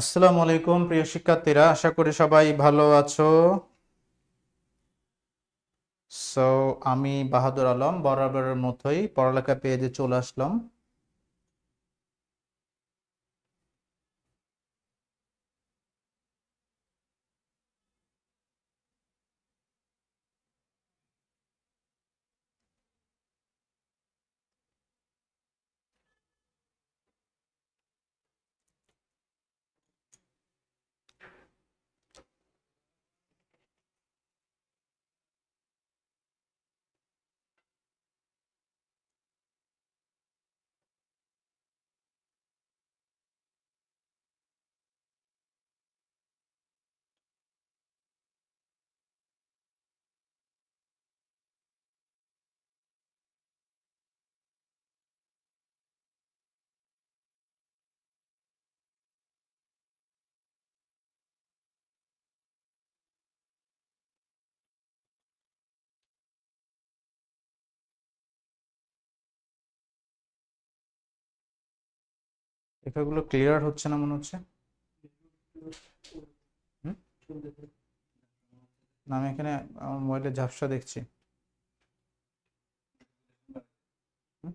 আসসালামু আলাইকুম প্রিয় শিক্ষার্থীরা, আশা করি সবাই ভালো আছো। সো আমি বাহাদুর আলম বরাবরের মতোই পড়ালেখা পেজে চলে আসলাম। লেখাগুলো ক্লিয়ার হচ্ছে না মনে হচ্ছে। হুম? না, আমি এখানে আমার মোবাইলে ঝাপসা দেখছি। হুম?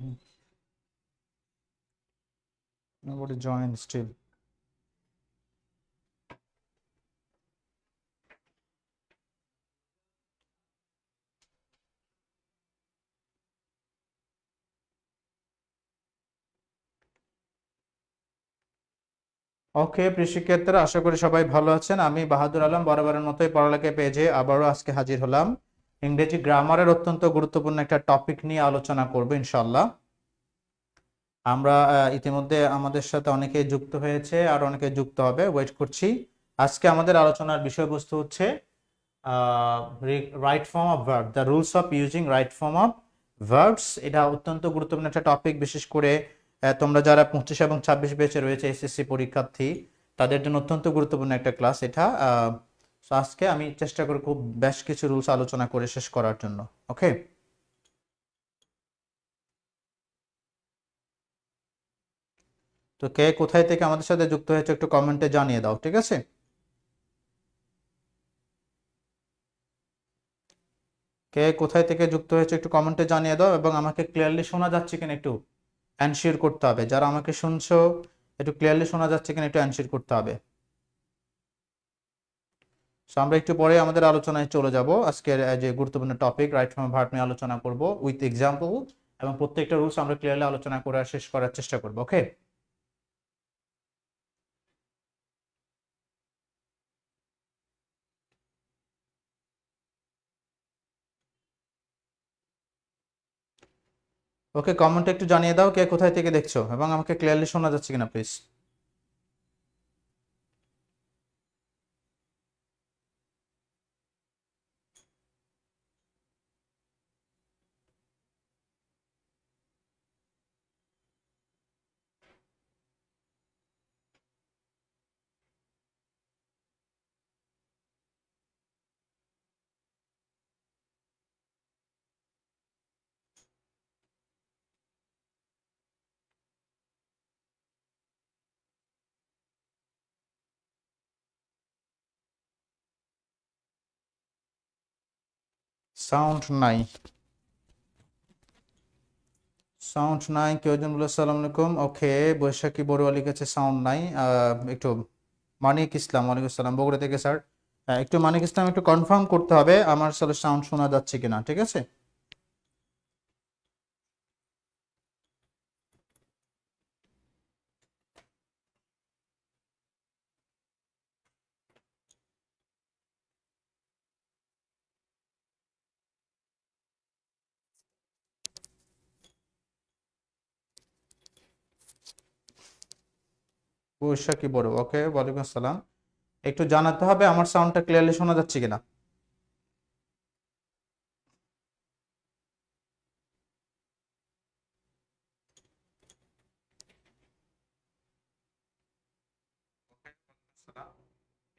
হুম। Nobody joined still. ওকে প্রিয় শিক্ষার্থীরা, আশা করি সবাই ভালো আছেন। আমি বাহাদুর আলম বরাবরের মতোই পড়ালেখা পেজে আবারও আজকে হাজির হলাম। ইংরেজি গ্রামারের অত্যন্ত গুরুত্বপূর্ণ একটা টপিক নিয়ে আলোচনা করব ইনশাল্লাহ। আমরা ইতিমধ্যে আমাদের সাথে অনেকে যুক্ত হয়েছে, আর অনেকে যুক্ত হবে, ওয়েট করছি। আজকে আমাদের আলোচনার বিষয়বস্তু হচ্ছে right form of verb, the rules of using right form of verbs. এটা অত্যন্ত গুরুত্বপূর্ণ একটা টপিক, বিশেষ করে তোমরা যারা 25 এবং 26 ব্যাচে রয়েছে এসএসসি পরীক্ষার্থী, তাদের জন্য অত্যন্ত গুরুত্বপূর্ণ একটা ক্লাস এটা। So আজকে আমি চেষ্টা করি খুব বেশ কিছু রুলস আলোচনা করে শেষ করার জন্য। ওকে, তো কে কোথায় থেকে আমাদের সাথে যুক্ত হয়েছে একটু কমেন্টে জানিয়ে দাও, ঠিক আছে? কে কোথায় থেকে যুক্ত হয়েছে একটু কমেন্টে জানিয়ে দাও, এবং আমাকে ক্লিয়ারলি শোনা যাচ্ছে কিনা একটু অ্যানশিওর করতে হবে। যারা আমাকে শুনছো, একটু ক্লিয়ারলি শোনা যাচ্ছে কিনা একটু অ্যানশিওর করতে হবে। সো আমরা একটু পরে আমাদের আলোচনায় চলে যাব। আজকের যে গুরুত্বপূর্ণ টপিক রাইট ফ্রম ভার্ব নিয়ে আলোচনা করব উইথ এক্সাম্পল, এবং প্রত্যেকটা রুলস আমরা ক্লিয়ারলি আলোচনা করে শেষ করার চেষ্টা করব। ওকে, ওকে, কমেন্টে একটু জানিয়ে দাও কে কোথায় থেকে দেখছো, এবং আমাকে ক্লিয়ারলি শোনা যাচ্ছে কিনা প্লিজ। সাউন্ড নাই, সাউন্ড নাই। কেউ একজন বলে আসসালামু আলাইকুম। ওকে, বৈশাখী বড়ুয়া লিখেছে সাউন্ড নাই। একটু মানিক ইসলাম, ওয়ালাইকুম আসসালাম, বগুড়া থেকে স্যার। একটু মানিক ইসলাম একটু কনফার্ম করতে হবে আমার আসলে সাউন্ড শোনা যাচ্ছে কিনা, ঠিক আছে? বৈশাখী বড়ুয়া, ওকে, ওয়ালাইকুম আসসালাম। একটু জানাতে হবে আমার সাউন্ডটা ক্লিয়ারলি শোনা যাচ্ছে কিনা।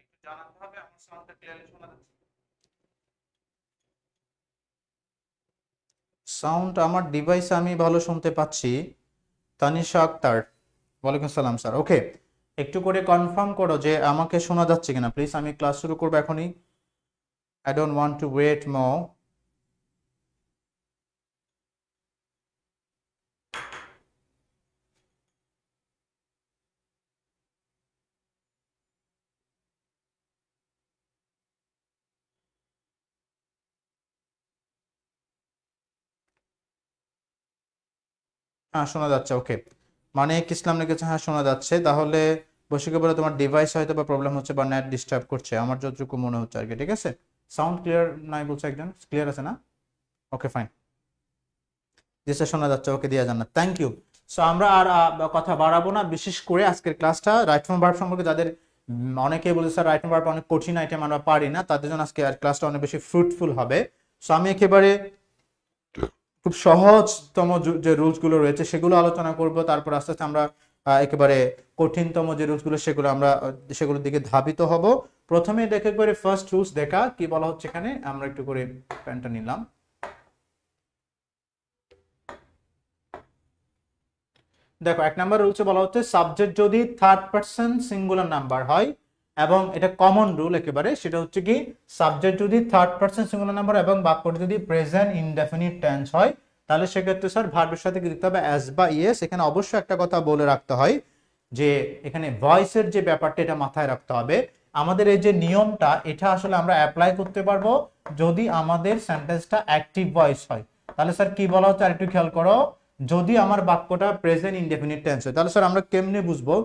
একটু জানাতে হবে আমার সাউন্ডটা ক্লিয়ারলি শোনা যাচ্ছে। সাউন্ড আমার ডিভাইসে আমি ভালো শুনতে পাচ্ছি। তানিশা আক্তার, ওয়ালাইকুম সালাম স্যার। ওকে, একটু করে কনফার্ম করো যে আমাকে শোনা যাচ্ছে কিনা প্লিজ। আমি ক্লাস শুরু করবো এখনই। I don't want to wait more. হ্যাঁ শোনা যাচ্ছে। ওকে, মানে ইসলাম লিখেছে, হ্যাঁ শোনা যাচ্ছে। তাহলে বসিকে বলে তোমার ডিভাইস হয়তো বা প্রবলেম হচ্ছে বা নেট ডিস্টার্ব করছে, আমার যতটুকু মনে হচ্ছে আর কি। ঠিক আছে, সাউন্ড ক্লিয়ার নাই বলছে একজন, ক্লিয়ার আছে না? ওকে ফাইন, জিসে শোনা যাচ্ছে। ওকে দিয়া জান্নাত, থ্যাংক ইউ। সো আমরা আর কথা বাড়াবো না। বিশেষ করে আজকের ক্লাসটা রাইট ফ্রম ভার্ব সম্পর্কে যাদের অনেকে বলে স্যার রাইট ফ্রম ভার্ব অনেক কঠিন আইটেম, আমরা পারি না, তাদের জন্য আজকে আর ক্লাসটা অনেক বেশি ফ্রুটফুল হবে। সো আমি একেবারে খুব সহজতম যে রুলস গুলো রয়েছে সেগুলো আলোচনা করব, তারপর আস্তে আস্তে আমরা একেবারে কঠিনতম যে রুলস গুলো সেগুলো আমরা সেগুলোর দিকে ধাবিত হব। প্রথমে দেখে করে ফার্স্ট রুলস দেখা কি বলা হচ্ছে এখানে, আমরা একটু করে প্যানটা নিলাম। দেখো, এক নাম্বার রুলসে বলা হচ্ছে সাবজেক্ট যদি থার্ড পারসন সিঙ্গুলার নাম্বার হয়, এবং এটা কমন রুল একেবারে, সেটা হচ্ছে কি সাবজেক্ট যদি থার্ড পারসন সিঙ্গুলার নাম্বার এবং বাক্যটি যদি প্রেজেন্ট ইনডেফিনিট টেন্স হয়, তাহলে সেক্ষেত্রে স্যার ভার্বের সাথে কি দিতে হবে, অ্যাজ বা ইয়েস। এখানে অবশ্যই একটা কথা বলে রাখতে হয় যে এখানে ভয়েসের যে ব্যাপারটা এটা মাথায় রাখতে হবে। আমাদের এই যে নিয়মটা এটা আসলে আমরা অ্যাপ্লাই করতে পারবো যদি আমাদের সেন্টেন্সটা অ্যাক্টিভ ভয়েস হয়। তাহলে স্যার কি বলা হচ্ছে আরেকটু খেয়াল করো, যদি আমার বাক্যটা প্রেজেন্ট ইনডেফিনিট টেন্স হয়, তাহলে স্যার আমরা কেমনে বুঝবো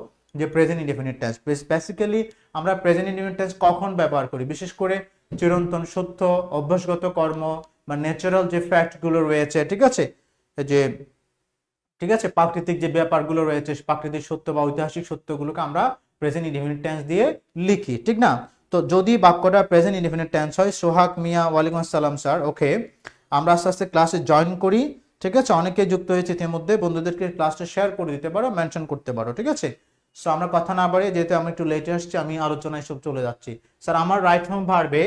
যে প্রেজেন্ট ইনডেফিনিট টেন্স? বেসিক্যালি আমরা প্রেজেন্ট ইনডেফিনিট টেন্স কখন ব্যবহার করি? বিশেষ করে চিরন্তন সত্য, অভ্যাসগত কর্ম বা ন্যাচারাল যে ফ্যাক্ট গুলো রয়েছে, ঠিক আছে, যে ঠিক আছে প্রাকৃতিক যে ব্যাপারগুলো রয়েছে, প্রাকৃতিক সত্য বা ঐতিহাসিক সত্যগুলোকে আমরা প্রেজেন্ট ইনডেফিনিট টেন্স দিয়ে লিখি, ঠিক না? তো যদি বাক্যটা প্রেজেন্ট ইনডেফিনিট টেন্স হয়, সোহাগ মিয়া, ওয়ালাইকুম আসসালাম স্যার। ওকে, আমরা আস্তে আস্তে ক্লাসে জয়েন করি। ঠিক আছে, অনেকে যুক্ত হয়েছে ইতিমধ্যে, বন্ধুদেরকে ক্লাসটা শেয়ার করে দিতে পারো, মেনশন করতে পারো। ঠিক আছে, সো আমরা কথা না বাড়িয়ে, যেহেতু আমি একটু লেটে আসছি, আমি আলোচনায় সব চলে যাচ্ছি। স্যার আমার রাইট ফর্ম ভার্বে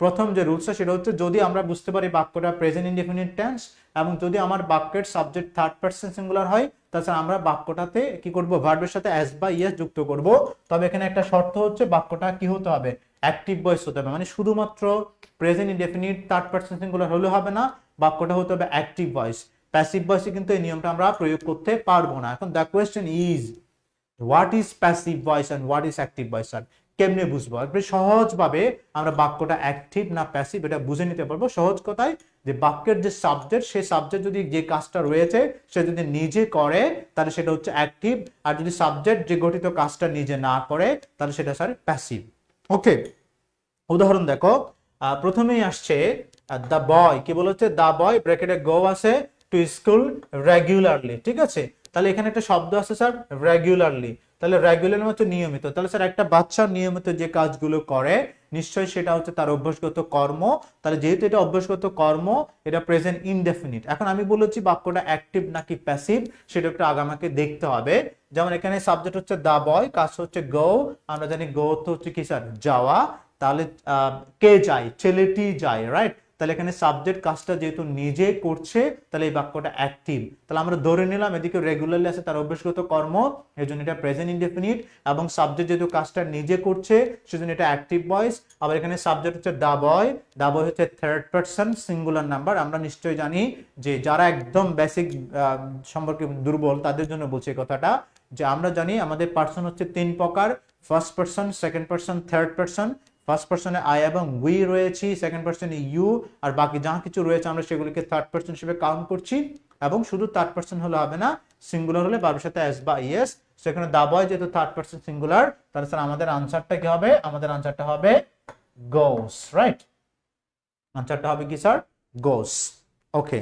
প্রথম যে রুলসটা সেটা হচ্ছে যদি আমরা বুঝতে পারি বাক্যটা প্রেজেন্ট ইনডেফিনিট টেন্স এবং যদি আমার বাক্যের সাবজেক্ট থার্ড পারসন সিঙ্গুলার হয়, তাছাড়া আমরা বাক্যটাতে কি করব, ভার্বের সাথে অ্যাস বা ইয়েস যুক্ত করব। তবে এখানে একটা শর্ত হচ্ছে বাক্যটা কি হতে হবে, অ্যাক্টিভ ভয়েস হতে হবে। মানে শুধুমাত্র present indefinite third person singular হলে হবে না, বাক্যটা হতে হবে অ্যাক্টিভ ভয়েস। প্যাসিভ ভয়েসে কিন্তু এই নিয়মটা আমরা প্রয়োগ করতে পারবো না। এখন the question is what is passive voice and what is active voice? Sir কেমনে বুঝবো? একবারে সহজভাবে আমরা বাক্যটা অ্যাক্টিভ না প্যাসিভ এটা বুঝে নিতে পারবো। সহজ কথায় যে বাক্যের যে সাবজেক্ট, সেই সাবজেক্ট যদি যে কাজটা রয়েছে সে যদি নিজে করে তাহলে সেটা হচ্ছে অ্যাক্টিভ, আর যদি সাবজেক্ট যে গঠিত কাজটা নিজে না করে তাহলে সেটা স্যার প্যাসিভ। ওকে, উদাহরণ দেখো, প্রথমেই আসছে দ্য বয়, কি বলেছে, দ্য বয় ব্র্যাকেটে গো আছে টু স্কুল রেগুলারলি। ঠিক আছে, তাহলে এখানে একটা শব্দ আছে স্যার রেগুলারলি, তাহলে রেগুলার হচ্ছে নিয়মিত। তাহলে স্যার একটা বাচ্চা নিয়মিত যে কাজগুলো করে নিশ্চয়ই সেটা হচ্ছে তার অভ্যাসগত কর্ম। তাহলে যেহেতু এটা অভ্যাসগত কর্ম, এটা প্রেজেন্ট ইনডেফিনিট। এখন আমি বলেছি বাক্যটা অ্যাক্টিভ নাকি প্যাসিভ সেটা একটু আগে আমাকে দেখতে হবে। যেমন এখানে সাবজেক্ট হচ্ছে দা বয়, কাজ হচ্ছে গো, আমরা জানি গো তো হচ্ছে কি স্যার যাওয়া, তাহলে কে যায়, ছেলেটি যায়, রাইট? তাহলে এখানে সাবজেক্ট কাজটা যেহেতু নিজে করছে তাহলে এই বাক্যটা অ্যাক্টিভ। তাহলে আমরা ধরে নিলাম এদিকে রেগুলারলি আছে তার অভ্যাসগত কর্ম, এই জন্য এটা প্রেজেন্ট ইনডেফিনিট, এবং সাবজেক্ট যেহেতু কাজটা নিজে করছে সেজন্য এটা অ্যাক্টিভ ভয়েস। আবার এখানে সাবজেক্ট হচ্ছে দা বয়, দা বয় হচ্ছে থার্ড পারসন সিঙ্গুলার নাম্বার। আমরা নিশ্চয়ই জানি যে যারা একদম বেসিক সম্পর্কে দুর্বল তাদের জন্য বলছি এই কথাটা, যে আমরা জানি আমাদের পার্সন হচ্ছে তিন প্রকার, first person, second person, third person. First পারসনে আই এবং উই রয়েছি, সেকেন্ড পারসনে ইউ, আর বাকি যা কিছু রয়েছে আমরা সেগুলিকে থার্ড পারসন হিসেবে কাউন্ট করছি। এবং শুধু থার্ড পারসন হলে হবে না, সিঙ্গুলার হলে ভার্বের সাথে এস বা ইএস। সেখানে দা বয় যেহেতু থার্ড পারসন সিঙ্গুলার, তাহলে স্যার আমাদের আনসারটা কি হবে, আমাদের আনসারটা হবে গোস, রাইট? আনসারটা হবে কি স্যার, গোস। ওকে,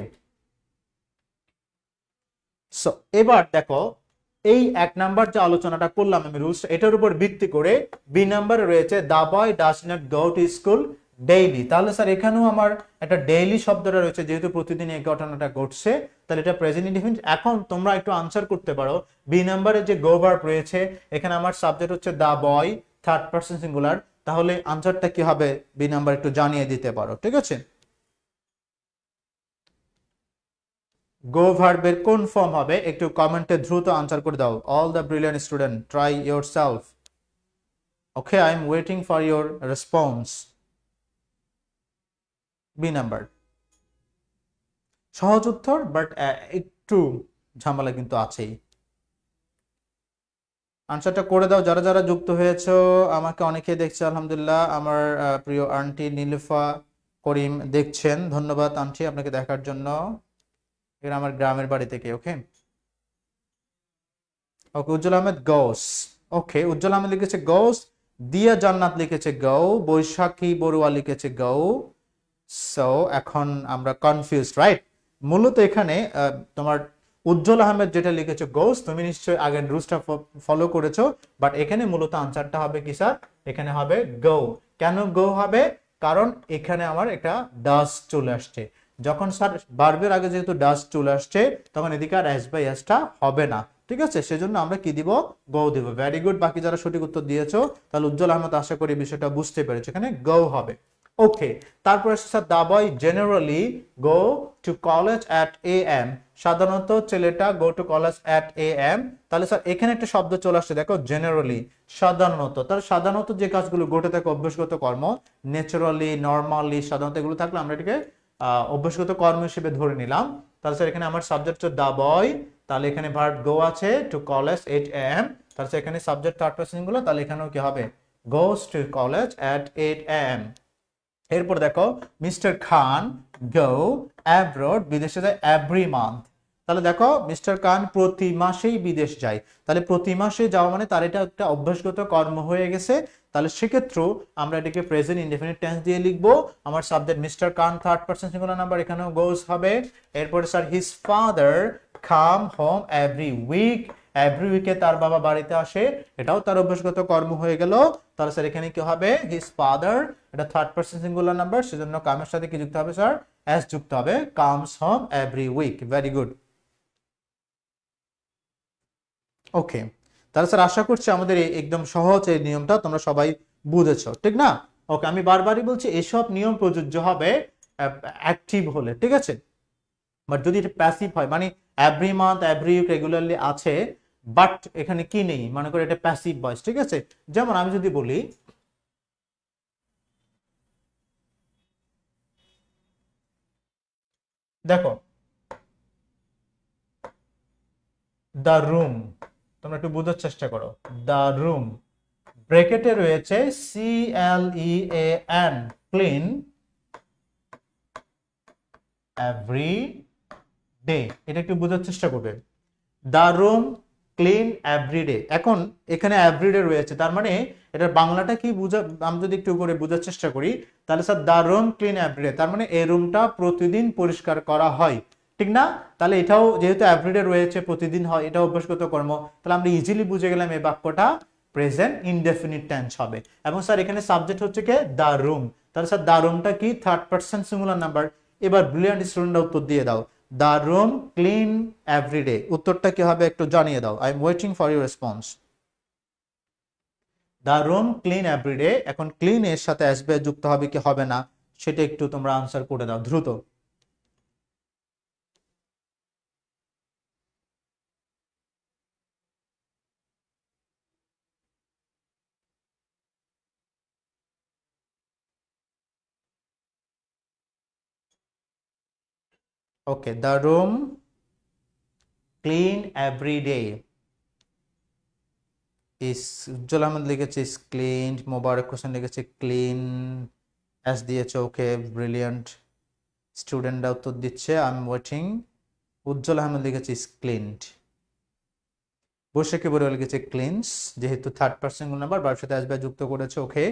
সো এবার দেখো এই এক নাম্বার যে আলোচনাটা করলাম আমি রুলস, এটার উপর ভিত্তি করে বি নাম্বারে রয়েছে the boy does not go to school daily. তাহলে স্যার এখানেও আমার একটা ডেইলি শব্দটা রয়েছে, যেহেতু প্রতিদিন এই ঘটনাটা ঘটছে তাহলে এটা প্রেজেন্ট ইনডেফিনিট। এখন তোমরা একটু আনসার করতে পারো, বি নাম্বারে যে গো ভার্ব রয়েছে এখানে আমার সাবজেক্ট হচ্ছে দা বয়, থার্ড পারসন সিঙ্গুলার, তাহলে আনসারটা কি হবে বি নাম্বার একটু জানিয়ে দিতে পারো, ঠিক আছে? গো ভার্বের কোন ফর্ম হবে একটু কমেন্টে দ্রুত আনসার করে দাও। All the brilliant student try yourself. Okay, I am waiting for your response. B number সহজ উত্তর, বাট একটু ঝামেলা কিন্তু আছেই। আনসারটা করে দাও যারা যারা যুক্ত হয়েছো। আমাকে অনেকে দেখছে আলহামদুলিল্লাহ। আমার প্রিয় আন্টি নীলুফা করিম দেখছেন, ধন্যবাদ আন্টি আপনাকে দেখার জন্য। এটা আমার গ্রামের বাড়ি থেকে। ওকে ওকে, উজ্জ্বল আহমেদ গৌস। ওকে, উজ্জ্বল আহমেদ লিখেছে গৌস, দিয়া জান্নাত লিখেছে গৌ, বৈশাখী বড়ুয়া লিখেছে গৌ। সো এখন আমরা কনফিউজ, রাইট? মূলত এখানে তোমার উজ্জ্বল আহমেদ যেটা লিখেছো গৌস, তুমি নিশ্চয়ই আগের রুলসটা ফলো করেছো, বাট এখানে মূলত আনসারটা হবে কি স্যার? এখানে হবে গৌ। কেন গৌ হবে? কারণ এখানে আমার একটা ডাস চলে আসছে। যখন স্যার ভার্বের আগে যেহেতু ডাস চলে আসছে, তখন এদিকে আর এস বাই এসটা হবে না, ঠিক আছে? সেজন্য আমরা কি দিব? গৌ দিব। ভেরি গুড, বাকি যারা সঠিক উত্তর দিয়েছো তাহলে উজ্জ্বল আহমেদ আশা করি বিষয়টা বুঝতে পেরেছো, এখানে গৌ হবে। ওকে, তারপর sir the boy generally go to college at AM। সাধারণত ছেলেটা go to college at AM। তাহলে স্যার এখানে একটা শব্দ চলে আসছে, দেখো জেনারেলি, সাধারণত। তাহলে সাধারণত যে কাজগুলো ঘটে থাকে অভ্যাসগত কর্ম, ন্যাচারালি, নর্মালি, সাধারণত এগুলো থাকলে আমরা এটাকে অভ্যাসগত কর্ম হিসেবে ধরে নিলাম। তাহলে স্যার এখানে আমার সাবজেক্ট হচ্ছে দা বয়, তাহলে এখানে ভার্ব গো আছে, টু কলেজ এট AM। তাহলে এখানে সাবজেক্ট থার্ড পারসন গুলো, তাহলে এখানেও কি হবে? Goes to college at 8 AM। এরপর দেখো মিস্টার খান গো অ্যাব্রড, বিদেশে যায় এভরি মান্থ। তাহলে দেখো মিস্টার খান প্রতি মাসেই বিদেশ যায়, তাহলে প্রতি মাসে যাওয়া মানে তার এটা একটা অভ্যাসগত কর্ম হয়ে গেছে। তাহলে সেক্ষেত্রে আমরা এটাকে প্রেজেন্ট ইনডেফিনিট টেন্স দিয়ে লিখবো। আমার subject mister Khan third person singular number, এখানেও গোস হবে। এরপরে sir his father come home every week, every উইকে তার বাবা বাড়িতে আসে, এটাও তার অভ্যাসগত কর্ম হয়ে গেল। তাহলে স্যার এখানে কি হবে? হিজ ফাদার, এটা থার্ড পারসন সিঙ্গুলার নাম্বার, সেজন্য কামের সাথে কি যুক্ত হবে স্যার? এস যুক্ত হবে, comes home every week. Very good. Okay, তাহলে স্যার আশা করছি আমাদের এই একদম সহজ এই নিয়মটা তোমরা সবাই বুঝেছো, ঠিক না? ওকে, আমি বারবারই বলছি এসব নিয়ম প্রযোজ্য হবে অ্যাক্টিভ হলে, ঠিক আছে? বাট যদি এটা প্যাসিভ হয়, মানে every month every week regularly আছে, বাট এখানে কি নেই, মনে করে এটা প্যাসিভ ভয়েস, ঠিক আছে? যেমন আমি যদি বলি দেখো দ্য রুম, তোমরা একটু বোঝার চেষ্টা করো। দ্য রুম, ব্র্যাকেটে রয়েছে CLEAN, ক্লিন এভরি ডে। এটা একটু বোঝার চেষ্টা করবে। The room clean everyday. এখন এখানে এভরিডে রয়েছে, তার মানে এটার বাংলাটা কি বুঝা, আমি যদি একটু করে বোঝার চেষ্টা করি, তাহলে sir the room clean everyday, তার মানে এই রুমটা প্রতিদিন পরিষ্কার করা হয়, ঠিক না? তাহলে এটাও যেহেতু এভরিডে রয়েছে, প্রতিদিন হয়, এটা অভ্যাসগত কর্ম, তাহলে আমরা ইজিলি বুঝে গেলাম এই বাক্যটা প্রেজেন্ট ইনডেফিনিট টেন্স হবে। এবং স্যার এখানে সাবজেক্ট হচ্ছে কি? The room. তাহলে স্যার দ্য রুমটা কি? Third person singular number. এবার ব্রিলিয়ান্ট স্টুডেন্টরা উত্তর দিয়ে দাও। দ্য রুম ক্লিন এভরিডে, উত্তরটা কি হবে একটু জানিয়ে দাও। I am waiting for your response. The room clean everyday, এখন ক্লিন এর সাথে আসবে, যুক্ত হবে কি হবে না সেটা একটু তোমরা আনসার করে দাও দ্রুত। ওকে, দ্য রুম ক্লিন এভরিডে ইস, উজ্জ্বল আহমেদ লিখেছে ইস ক্লিনড, মোবারক হোসেন লিখেছে ক্লিন, এস দিয়েছে। ওকে, ব্রিলিয়ান্ট স্টুডেন্টরা উত্তর দিচ্ছে, আই এম ওয়েটিং। উজ্জ্বল আহমেদ লিখেছে ইস ক্লিনড, বৈশাখী বড়ুয়া লিখেছে ক্লিনস, যেহেতু থার্ড পারসন নাম্বার ভার্বের সাথে আসবে যুক্ত করেছে। ওকে,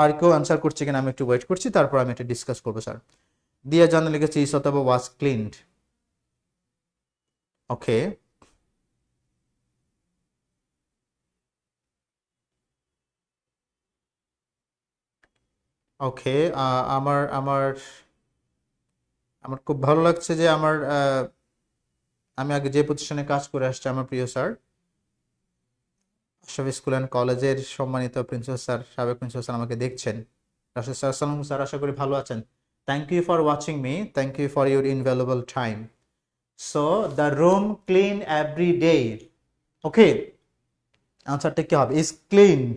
আর কেউ আনসার করছে কিনা আমি একটু ওয়েট করছি, তারপর আমি এটা ডিসকাস করবো স্যার। দিয়া জানা লিখেছে ইস অথবা ওয়াজ ক্লিনড। ওকে, ওকে, আমার আমার আমার খুব ভালো লাগছে যে আমার আমি আগে যে প্রতিষ্ঠানে কাজ করে আসছি, আমার প্রিয় স্যার আশরাফ স্কুল অ্যান্ড কলেজের সম্মানিত প্রিন্সিপাল স্যার, সাবেক প্রিন্সিপাল স্যার আমাকে দেখছেন। রাশেদ স্যার, আসসালামু স্যার, আশা করি ভালো আছেন। Thank you for watching me, thank you for your invaluable time. So the room clean every day. Okay, আনসারটা কি হবে? Is cleaned.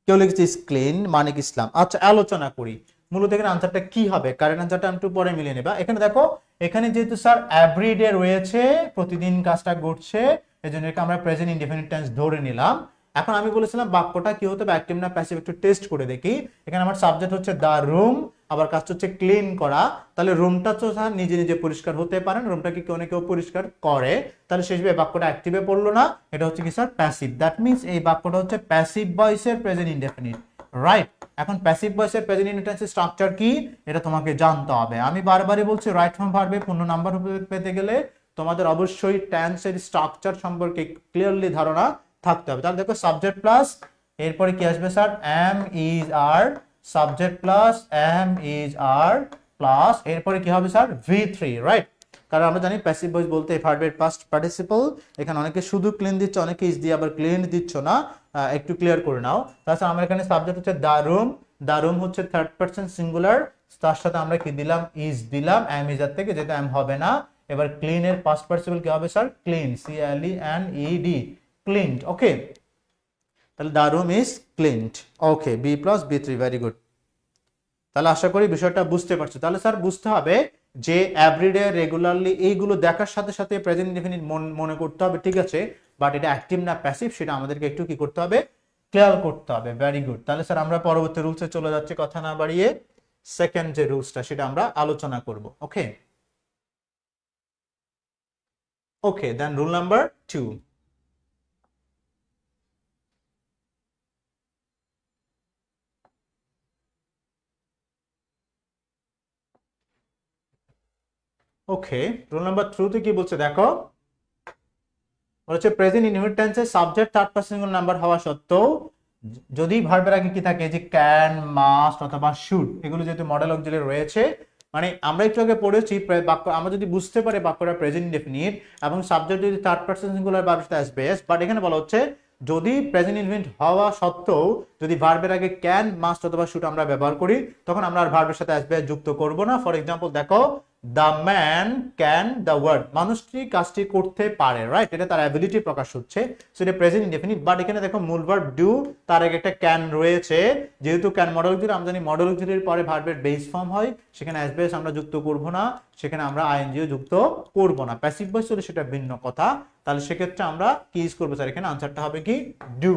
কেউ লিখেছে ইজ ক্লিন, মানিক ইসলাম। আচ্ছা, আলোচনা করি মূলত এখানে আনসারটা কি হবে। কারেন্ট আনসারটা আমি একটু পরে মিলিয়ে নেবা। এখানে দেখো, এখানে যেহেতু স্যার এভরিডে রয়েছে, প্রতিদিন কাজটা ঘটছে, এই জন্য আমরা প্রেজেন্ট ইনডেফিনিট টেন্স ধরে নিলাম। এখন আমি বলেছিলাম বাক্যটা কি হতে হবে, অ্যাক্টিভ না প্যাসিভ, একটু টেস্ট করে দেখি। এখানে আমার সাবজেক্ট হচ্ছে দ্য রুম, আবার কাজটা হচ্ছে ক্লিন করা। তাহলে রুমটা তো স্যার নিজে নিজে পরিষ্কার হতে পারেন, রুমটাকে কেউ না কেউ পরিষ্কার করে। তাহলে শেষ বাক্যটা অ্যাক্টিভে পড়লো না, এটা হচ্ছে কি স্যার প্যাসিভ। দ্যাট মিনস এই বাক্যটা হচ্ছে প্যাসিভ ভয়েসের প্রেজেন্ট ইনডেফিনিট, রাইট। এখন প্যাসিভ ভয়েসের প্রেজেন্ট ইনডেফিনিটের স্ট্রাকচার কি এটা তোমাকে জানতে হবে। আমি বারবারই বলছি রাইট ফর্ম ভার্বে পূর্ণ নাম্বার পেতে গেলে তোমাদের অবশ্যই টেন্সের স্ট্রাকচার সম্পর্কে ক্লিয়ারলি ধারণা থাকতে হবে। তাহলে দেখো সাবজেক্ট প্লাস এরপরে কি আসবে sir, am is are, subject plus am is are plus এরপরে কি হবে স্যার, V3, রাইট। কারণ আমরা জানি প্যাসিভ ভয়েস বলতে ভার্বের পাস্ট পার্টিসিপল। এখানে অনেকে শুধু ক্লিন দিচ্ছে, অনেকে ইজ দিয়ে আবার ক্লিন দিচ্ছ না, একটু ক্লিয়ার করে নাও। তাছাড়া আমার এখানে সাবজেক্ট হচ্ছে দ্য রুম, দ্য রুম হচ্ছে থার্ড পারসন সিঙ্গুলার, তার সাথে আমরা কি দিলাম, ইজ দিলাম, এম ইজ আর থেকে, যেটা এম হবে না। এবার ক্লিন এর পাস্ট পার্টিসিপল কি হবে স্যার, ক্লিন, CLENED, ক্লিনড। ওকে, তাহলে the room is cleaned. Okay, B plus B3, very good. তাহলে আশা করি বিষয়টা বুঝতে পারছো। তাহলে স্যার বুঝতে হবে যে এভরিডে, রেগুলারলি, এইগুলো দেখার সাথে সাথে প্রেজেন্ট ইনডেফিনিট মনে করতে হবে, ঠিক আছে। বাট এটা অ্যাক্টিভ না প্যাসিভ সেটা আমাদেরকে একটু কি করতে হবে, ক্লিয়ার করতে হবে। Very good. তাহলে স্যার আমরা পরবর্তী রুলসে চলে যাচ্ছি, কথা না বাড়িয়ে সেকেন্ড যে রুলসটা সেটা আমরা আলোচনা করব। Okay, okay, then rule number 2। Okay, rule number 2 তে কি বলছে দেখো, বলছে প্রেজেন্ট ইনডিফিনিট টেন্সে subject third person singular number হওয়া সত্ত্বেও যদি ভার্বের আগে কি থাকে, যে ক্যান, মাস্ট অথবা শুড, এগুলো যেহেতু মডেল অক্সিলারি রয়েছে, মানে আমরা একটু আগে পড়েছি বাক্য, আমরা যদি বুঝতে পারি বাক্যটা প্রেজেন্ট ইনডিফিনিট এবং সাবজেক্ট যদি থার্ড পারসন সিঙ্গুলার ভার্বের সাথে আসবে, বাট এখানে বলা হচ্ছে যদি প্রেজেন্ট ইনডিফিনিট হওয়া সত্ত্বেও যদি ভার্বের আগে ক্যান, মাস্ট অথবা শুড আমরা ব্যবহার করি, তখন আমরা আর ভার্বের সাথে আসবে যুক্ত করব না। ফর এক্সাম্পল দেখো, the man can the work, মানুষটি কাজটি করতে পারে, রাইট, এটা তার অ্যাবিলিটি প্রকাশ হচ্ছে, সেটা প্রেজেন্ট ইনডেফিনিট। বাট এখানে দেখো মূল ভার্ব ডু, তার আগে একটা ক্যান রয়েছে, যেহেতু ক্যান মডেল অক্সিলারি, আমরা জানি মডেল অক্সিলারির পরে ভার্বের বেস ফর্ম হয়, সেখানে অ্যাসবেস আমরা যুক্ত করব না, সেখানে আমরা আইএনজিও যুক্ত করব না। প্যাসিভ ভয়েস হলে সেটা ভিন্ন কথা। তাহলে সেক্ষেত্রে আমরা কি ইউজ করবো স্যার, এখানে আনসারটা হবে কি, ডু।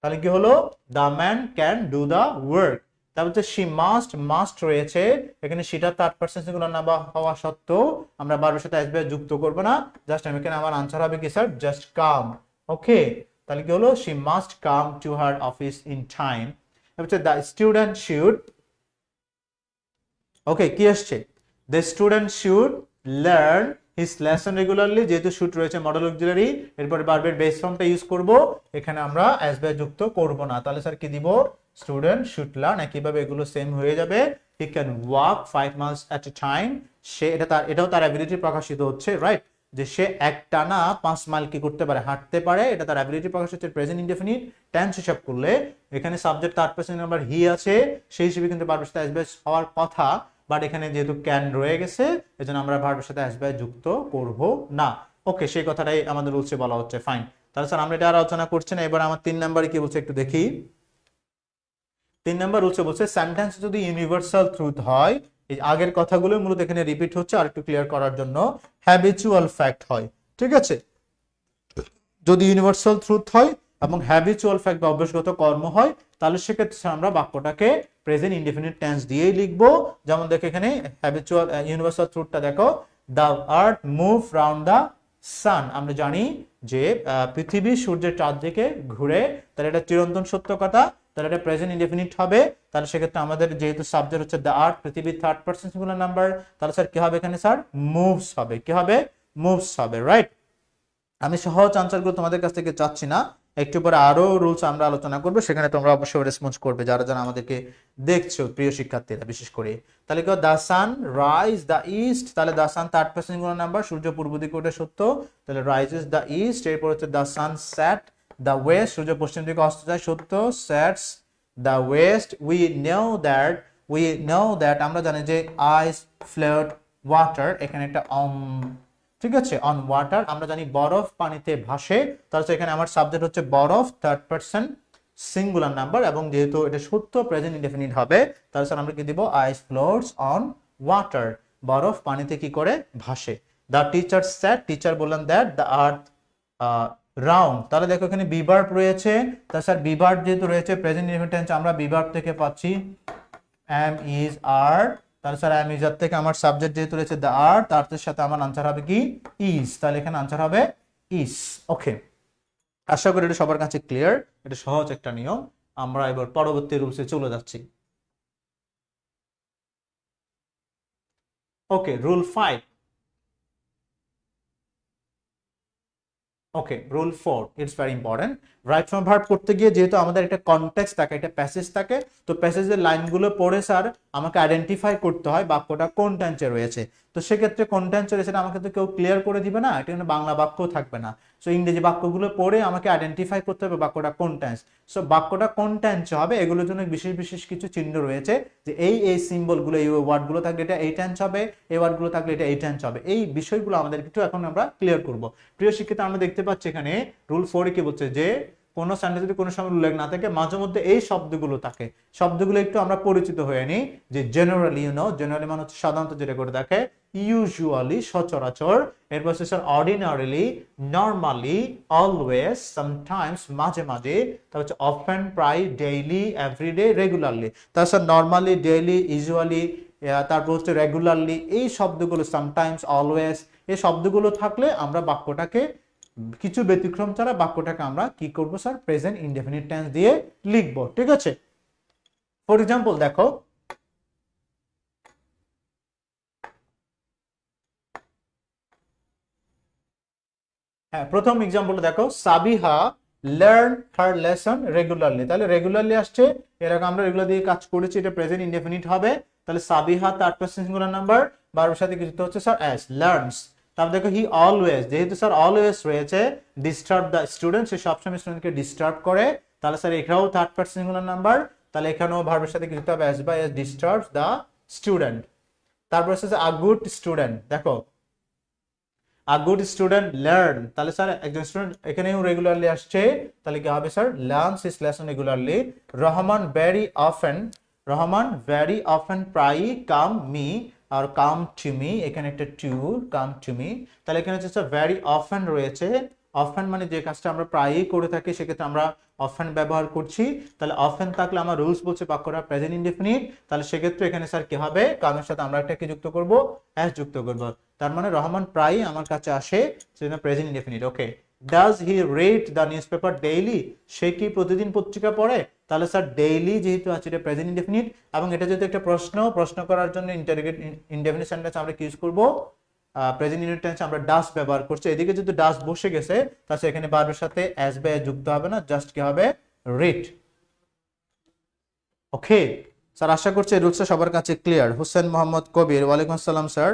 তাহলে কি হলো, the man can do the work. তারপর হচ্ছে শি মাস্ট, মাস্ট রয়েছে, এখানে সেটা থার্ড পারসন সিঙ্গুলার নাম্বার হওয়া সত্ত্বেও আমরা ভার্বের সাথে আসবে যুক্ত করব না, জাস্ট আমি এখানে আমার আনসার হবে কি স্যার, জাস্ট কাম। ওকে, তাহলে কি হলো, she must come to her office in time. হচ্ছে দ্য স্টুডেন্ট শুড, ওকে, কি আসছে, the student should learn his lesson regularly, যেহেতু শুড রয়েছে মডেল অক্সিলারি, এরপরে ভার্বের বেস ফর্মটা ইউজ করব, এখানে আমরা অ্যাসবে যুক্ত করব না। তাহলে স্যার কি দিব, স্টুডেন্ট শুড লার্ন, একইভাবে এগুলো সেম হয়ে যাবে। He can walk 5 miles at a time, সে এটাও তার অ্যাবিলিটি প্রকাশিত হচ্ছে, রাইট, যে সে একটানা 5 মাইল কি করতে পারে, হাঁটতে পারে, এটা তার অ্যাবিলিটি প্রকাশ হচ্ছে প্রেজেন্ট ইনডেফিনিট। টেন্স হিসাব করলে এখানে subject third person number he আছে, সেই হিসেবে কিন্তু ভার্বের সাথে আসবে হওয়ার কথা, বাট এখানে যেহেতু ক্যান রয়ে গেছে, এজন্য আমরা ভার্বের সাথে আসবে যুক্ত করব না। ওকে, সেই কথাটাই আমাদের রুলসে বলা হচ্ছে, ফাইন। তাহলে স্যার আমরা এটা আলোচনা করছি না, এবার আমার 3 নাম্বারে কি বলছে একটু দেখি। 3 নাম্বার রুলসে বলছে সেন্টেন্স যদি ইউনিভার্সাল ট্রুথ হয়, এই আগের কথাগুলো মূলত এখানে রিপিট হচ্ছে আর একটু ক্লিয়ার করার জন্য, হ্যাবিচুয়াল ফ্যাক্ট হয়, ঠিক আছে। যদি ইউনিভার্সাল ট্রুথ হয় এবং হ্যাবিচুয়াল ফ্যাক্ট বা অভ্যাসগত কর্ম হয়, তাহলে সেক্ষেত্রে আমরা বাক্যটাকে প্রেজেন্ট ইনডেফিনিট টেন্স দিয়েই লিখবো। যেমন দেখো এখানে হ্যাবিচুয়াল ইউনিভার্সাল ট্রুথটা দেখো, the earth move round the sun, আমরা জানি যে পৃথিবী সূর্যের চারদিকে ঘুরে, তাহলে এটা চিরন্তন সত্য কথা, তাহলে এটা প্রেজেন্ট ইনডেফিনিট হবে। তাহলে সেক্ষেত্রে আমাদের যেহেতু সাবজেক্ট হচ্ছে দ্য আর্থ, পৃথিবীর থার্ড পারসন সিঙ্গুলার নাম্বার, তাহলে স্যার কি হবে এখানে স্যার, মুভস হবে, কি হবে, মুভস হবে, রাইট। আমি সহজ আনসারগুলো তোমাদের কাছ থেকে চাচ্ছি না, একটু পরে আরো রুলস আমরা আলোচনা করবো, সেখানে তোমরা অবশ্যই রেসপন্স করবে যারা যারা আমাদেরকে দেখছো, প্রিয় শিক্ষার্থীরা বিশেষ করে। তাহলে কি the sun rise the east, তাহলে the sun third person singular number, সূর্য পূর্ব দিকে ওঠে সত্য, তাহলে রাইজেস দ্য ইস্ট। এরপর হচ্ছে the sun set the west, সূর্য পশ্চিম দিকে অস্ত যায় সত্য, sets the west. We know that, আমরা জানি যে আইস ফ্লোট ওয়াটার, এখানে একটা ঠিক আছে, অন ওয়াটার, আমরা জানি বরফ পানিতে ভাসে, তাহলে এখানে আমার সাবজেক্ট হচ্ছে বরফ, থার্ড পারসন সিঙ্গুলার নাম্বার, এবং যেহেতু এটা সত্য প্রেজেন্ট ইনডেফিনিট হবে, তাহলে স্যার আমরা কি দিব, আইস ফ্লোটস অন ওয়াটার, বরফ পানিতে কি করে, ভাসে। দ্য টিচার স্যাড, টিচার বললেন দ্যাট দ্য আর্থ রাউন্ড, তাহলে দেখো এখানে বিভার্ব রয়েছে, তা স্যার বিভার্ব যেহেতু রয়েছে প্রেজেন্ট ইনডেফিনিট টেন্স, আমরা বিভার্ব থেকে পাচ্ছি এম ইজ আর, তাহলে স্যার এম ইজ আর থেকে আমার সাবজেক্ট যেহেতু রয়েছে দ্য আর্থ, আর্থের সাথে আমার আনসার হবে কি, ইজ, তাহলে এখানে আনসার হবে ইজ। ওকে, আশা করি এটা সবার কাছে ক্লিয়ার, এটা সহজ একটা নিয়ম। আমরা এবার পরবর্তী রুলসে চলে যাচ্ছি। Okay, rule 5। Okay, rule 4, it's very important. Right form verb করতে গিয়ে যেহেতু আমাদের একটা কনটেক্সট থাকে, একটা প্যাসেজ থাকে, তো প্যাসেজের লাইনগুলো পড়ে স্যার আমাকে আইডেন্টিফাই করতে হয় বাক্যটা কোন টেন্সে রয়েছে। তো সেক্ষেত্রে কোন টেন্সে রয়েছে আমাকে তো কেউ ক্লিয়ার করে দিবে না, এটা কিন্তু বাংলা বাক্য থাকবে না। সো ইংরেজি বাক্যগুলো পড়ে আমাকে আইডেন্টিফাই করতে হবে বাক্যটা কোন টেন্স। সো বাক্যটা কোন টেন্সে হবে এগুলোর জন্য বিশেষ বিশেষ কিছু চিহ্ন রয়েছে, যে এই সিম্বলগুলো, এই ওয়ার্ডগুলো থাকলে এটা এই টেন্স হবে, এই ওয়ার্ডগুলো থাকলে এটা এই টেন্স হবে। এই বিষয়গুলো আমাদের কিন্তু এখন আমরা ক্লিয়ার করব। প্রিয় শিক্ষিত, আমরা দেখতে পাচ্ছি এখানে রুল 4 কি বলছে, যে কোন সেন্টেন্সে যদি কোনো সময় উল্লেখ না থাকে, মাঝে মধ্যে এই শব্দগুলো থাকে, শব্দগুলো একটু আমরা পরিচিত হয়ে নিই। যে জেনারেলি, জেনারেলি মানে হচ্ছে সাধারণত যেটা করে থাকে, ইউজুয়ালি সচরাচর, এরপর হচ্ছে sir ordinarily, normally, always, sometimes মাঝে মাঝে, তারপর হচ্ছে অফেন, প্রায়, ডেইলি, এভরিডে, রেগুলারলি। তার স্যার নরমালি, ডেইলি, ইউজুয়ালি, তারপর হচ্ছে রেগুলারলি, এই শব্দগুলো, সামটাইমস, অলওয়েজ, এই শব্দগুলো থাকলে আমরা বাক্যটাকে কিছু ব্যতিক্রম ছাড়া বাক্যটাকে আমরা কি করব স্যার, প্রেজেন্ট ইনডেফিনিট টেন্স দিয়ে লিখব। ঠিক আছে, ফর এক্সাম্পল দেখো, হ্যাঁ প্রথম এক্সাম্পল দেখো, সাবিহা লার্ন হার লেসন রেগুলারলি, তাহলে রেগুলারলি আসছে, এরকম আমরা রেগুলার দিয়ে কাজ করেছি, এটা প্রেজেন্ট ইনডেফিনিট হবে। তাহলে Sabiha third person singular number, ভার্বের সাথে যুক্ত হচ্ছে স্যার এস, লার্নস। তারপর দেখো হি অলওয়েজ, যেহেতু স্যার অলওয়েজ রয়েছে, ডিস্টার্ব দ্য স্টুডেন্ট, সে সবসময় স্টুডেন্টকে ডিস্টার্ব করে, তাহলে স্যার এখানেও থার্ড পারসন সিঙ্গুলার নাম্বার, তাহলে এখানেও ভার্বের সাথে যুক্ত হবে S by S, disturbs the student. তারপর হচ্ছে আ গুড স্টুডেন্ট, দেখো আ গুড স্টুডেন্ট লার্ন, তাহলে স্যার একজন স্টুডেন্ট এখানেও রেগুলারলি আসছে, তাহলে কি হবে sir, learns his lesson regularly. Rahman very often, Rahman very often, প্রায়ই কাম মি, আর কাম টু মি, এখানে একটা টু, কাম টু মি, তাহলে এখানে হচ্ছে স্যার ভেরি অফেন রয়েছে, অফেন মানে যে কাজটা আমরা প্রায়ই করে থাকি, সেক্ষেত্রে আমরা অফেন ব্যবহার করছি। তাহলে অফেন থাকলে আমার রুলস বলছে বাক্যটা প্রেজেন্ট ইনডেফিনিট, তাহলে সেক্ষেত্রে এখানে স্যার কি হবে, কামের সাথে আমরা একটা কি যুক্ত করব, এস যুক্ত করব। তার মানে রহমান প্রায়ই আমার কাছে আসে, সেজন্য present indefinite. Okay, does he read the news paper daily, সে কি প্রতিদিন পত্রিকা পড়ে, তাহলে স্যার ডেইলি যেহেতু আছে এটা প্রেজেন্ট ইনডেফিনিট, এবং এটা যেহেতু একটা প্রশ্ন করার জন্য ইন্টারোগেট ইনডেফিনিট সেন্টেন্স আমরা কি ইউজ করব, প্রেজেন্ট ইনডেফিনিট টেন্স আমরা ডাস ব্যবহার করছি। এদিকে যদি ডাস বসে গেছে, তাহলে এখানে ভার্বের সাথে এস বাই যুক্ত হবে না, জাস্ট কি হবে, রিড। ওকে স্যার, আশা করছি এই রুলসটা সবার কাছে ক্লিয়ার। হোসেন মোহাম্মদ কবির, ওয়ালাইকুম আসসালাম স্যার।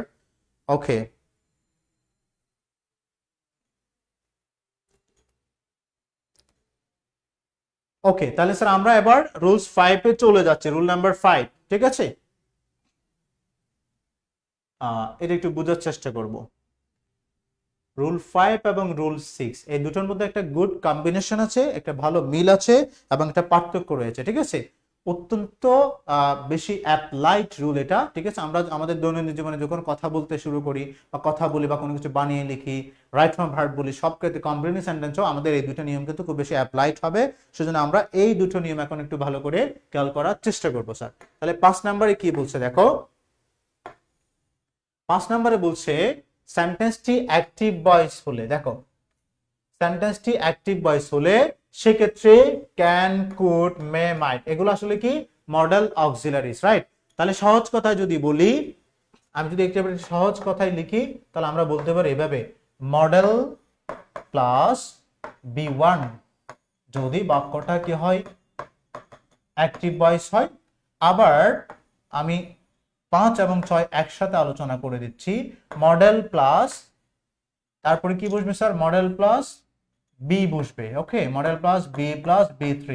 ওকে, ওকে তাহলে স্যার আমরা এবার রুলস 5 এ চলে যাচ্ছি, রুল নাম্বার 5। ঠিক আছে, এটা একটু বোঝার চেষ্টা করব। রুল 5 এবং রুল 6 এই দুটোর মধ্যে একটা গুড কম্বিনেশন আছে, একটা ভালো মিল আছে, এবং একটা পার্থক্য রয়েছে। ঠিক আছে, অত্যন্ত বেশি অ্যাপ্লাইড রুল এটা। ঠিক আছে, আমরা আমাদের দৈনন্দিন জীবনে যখন কথা বলতে শুরু করি, বা কথা বলি, বা কোনো কিছু বানিয়ে লিখি, রাইট ফর্ম ভার্ব বলি, সব ক্ষেত্রে কমপ্লিট সেন্টেন্সও আমাদের এই দুটো নিয়ম কিন্তু খুব বেশি অ্যাপ্লাইড হবে। সেজন্য আমরা এই দুটো নিয়ম এখন একটু ভালো করে খেয়াল করার চেষ্টা করবো স্যার। তাহলে 5 নম্বরে কি বলছে দেখো, 5 নম্বরে বলছে সেন্টেন্সটি অ্যাক্টিভ ভয়েস হলে, দেখো সেন্টেন্সটি অ্যাক্টিভ ভয়েস হলে সেক্ষেত্রে ক্যান, কুড, মে, মাইট, এগুলো আসলে কি মডেল অক্সিলারিজ, রাইট। তাহলে সহজ কথায় যদি বলি, আমি যদি একটা সহজ কথায় লিখি, তাহলে আমরা বলতে পারি এভাবে, মডেল প্লাস B1 যদি বাক্যটা কি হয়, অ্যাক্টিভ ভয়েস হয়। আবার আমি 5 এবং 6 একসাথে আলোচনা করে দিচ্ছি, মডেল প্লাস, তারপরে কি বসবে স্যার, মডেল প্লাস বি বসবে। Okay, modal plus B plus B3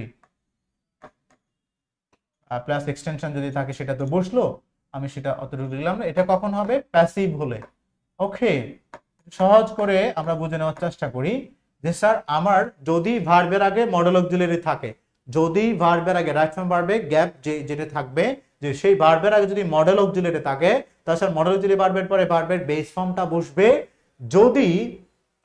plus extension যদি থাকে সেটা তো বসলো, আমি সেটা অতটুকু দিলাম না। এটা কখন হবে, প্যাসিভ হলে। ওকে, সহজ করে আমরা বুঝে নেওয়ার চেষ্টা করি যে স্যার আমার যদি ভার্বের আগে মডেল অক্সিলারি থাকে, যদি ভার্বের আগে রাইট ফর্ম ভার্বে গ্যাপ যেটা থাকবে, যে সেই ভার্বের আগে যদি মডেল অক্সিলারি থাকে, তাহলে স্যার মডেল অক্সিলারি ভার্বের পরে ভার্বের বেস ফর্মটা বসবে যদি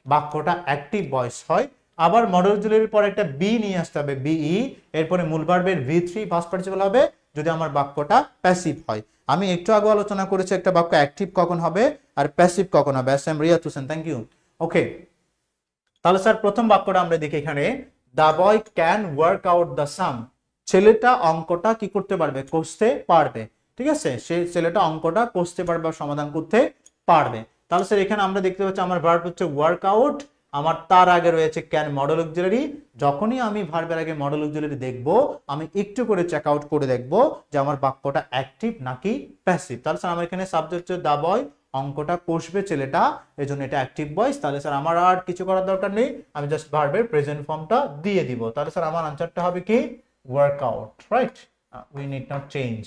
বাক্যটা অ্যাক্টিভ ভয়েস হয়। আবার মডেল অক্সিলারির পরে একটা বি নিয়ে আসতে হবে, বিই, এরপরে মূল ভার্বের V3 পাস্ট পার্টিসিপল হবে যদি আমার বাক্যটা প্যাসিভ হয়। আমি একটু আগে আলোচনা করেছি একটা বাক্য অ্যাক্টিভ কখন হবে আর প্যাসিভ কখন হবে। S M Riyat Hossain, thank you. Okay, তাহলে স্যার প্রথম বাক্যটা আমরা দেখি এখানে, the boy can work out the sum. ছেলেটা অঙ্কটা কি করতে পারবে? কষতে পারবে। ঠিক আছে, সেই ছেলেটা অঙ্কটা কষতে পারবে বা সমাধান করতে পারবে। তাহলে স্যার এখানে আমরা দেখতে পাচ্ছি আমার ভার্ব হচ্ছে ওয়ার্ক আউট, আমার তার আগে রয়েছে ক্যান মডেল অক্সিলারি। যখনই আমি ভার্বের আগে মডেল অক্সিলারি দেখব, আমি একটু করে চেক আউট করে দেখব যে আমার বাক্যটা অ্যাক্টিভ নাকি প্যাসিভ। তাহলে স্যার আমার এখানে সাবজেক্ট হচ্ছে দা বয়, অঙ্কটা কষবে ছেলেটা, এই জন্য এটা অ্যাক্টিভ ভয়েস। তাহলে স্যার আমার আর কিছু করার দরকার নেই, আমি জাস্ট ভার্বের প্রেজেন্ট ফর্মটা দিয়ে দিব। তাহলে স্যার আমার আনসারটা হবে কি? Work out, right? We need not change,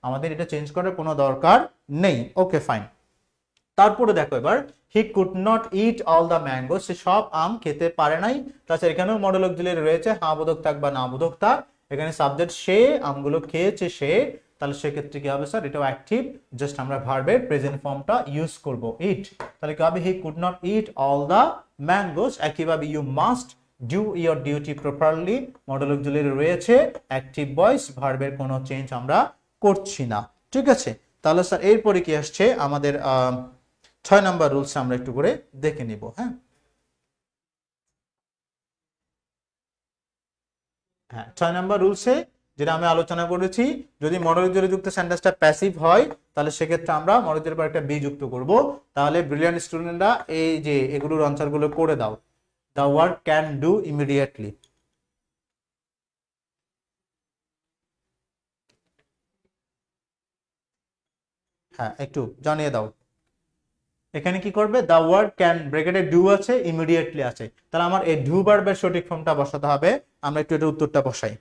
আমাদের এটা চেঞ্জ করার কোনো দরকার নেই। Okay fine. তারপরে দেখো এবার, he could not eat all the mango, সে সব আম খেতে পারে নাই। তাছাড়া এখানেও মডেল অক্সিলারি রয়েছে, হ্যাঁ বোধক থাক বা না বোধক থাক, এখানে সাবজেক্ট সে, আমগুলো খেয়েছে সে। তাহলে সেক্ষেত্রে কি হবে স্যার? এটাও অ্যাক্টিভ, জাস্ট আমরা ভার্বের প্রেজেন্ট ফর্মটা ইউজ করব, ইট। তাহলে কি হবে? He could not eat all the mangoes. একইভাবে you must do your duty properly, modal auxiliary রয়েছে, অ্যাক্টিভ ভয়েস, ভার্বের কোনো চেঞ্জ আমরা করছি না। ঠিক আছে, তাহলে স্যার এরপরে কি আসছে আমাদের 6 নাম্বার রুলস আমরা একটু করে দেখে নিব। হ্যাঁ হ্যাঁ 6 নাম্বার রুলসে যেটা আমি আলোচনা করেছি, যদি মডেল অক্সিলারি যুক্ত সেন্টেন্সটা প্যাসিভ হয় তাহলে সেক্ষেত্রে আমরা মডেল অক্সিলারির পর একটা বি যুক্ত করব। তাহলে ব্রিলিয়ান্ট স্টুডেন্টরা এই যে এগুলোর আনসারগুলো করে দাও। The work can do immediately. হ্যাঁ একটু জানিয়ে দাও। এখানে কি করবে? দা ওয়ার্ক ক্যান, ব্র্যাকেটে ডু আছে, ইমিডিয়েটলি আছে, তাহলে আমার এই ডু ভার্বের সঠিক ফর্মটা বসাতে হবে। আমরা একটু এটা উত্তরটা বসাই।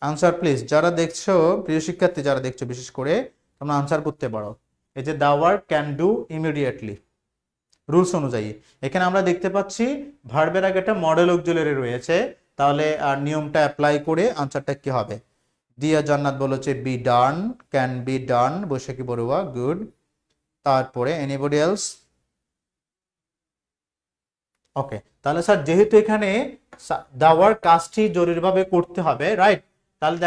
আনসার প্লিজ, যারা দেখছো, প্রিয় শিক্ষার্থী যারা দেখছো বিশেষ করে, তোমরা আনসার করতে পারো। এই যে the work can do immediately, rules অনুযায়ী এখানে আমরা দেখতে পাচ্ছি ভার্বের আগে একটা মডেল অক্সিলারি রয়েছে। তাহলে আর নিয়মটা অ্যাপ্লাই করে আনসারটা কি হবে? দিয়া জান্নাত বলেছে be done, can be done, Baishakhi Barua, good. তারপরে এনিবডি এলস? ওকে, তাহলে স্যার যেহেতু এখানে দা ওয়ার্ক কাজটি জরুরিভাবে করতে হবে, রাইট? তাহলে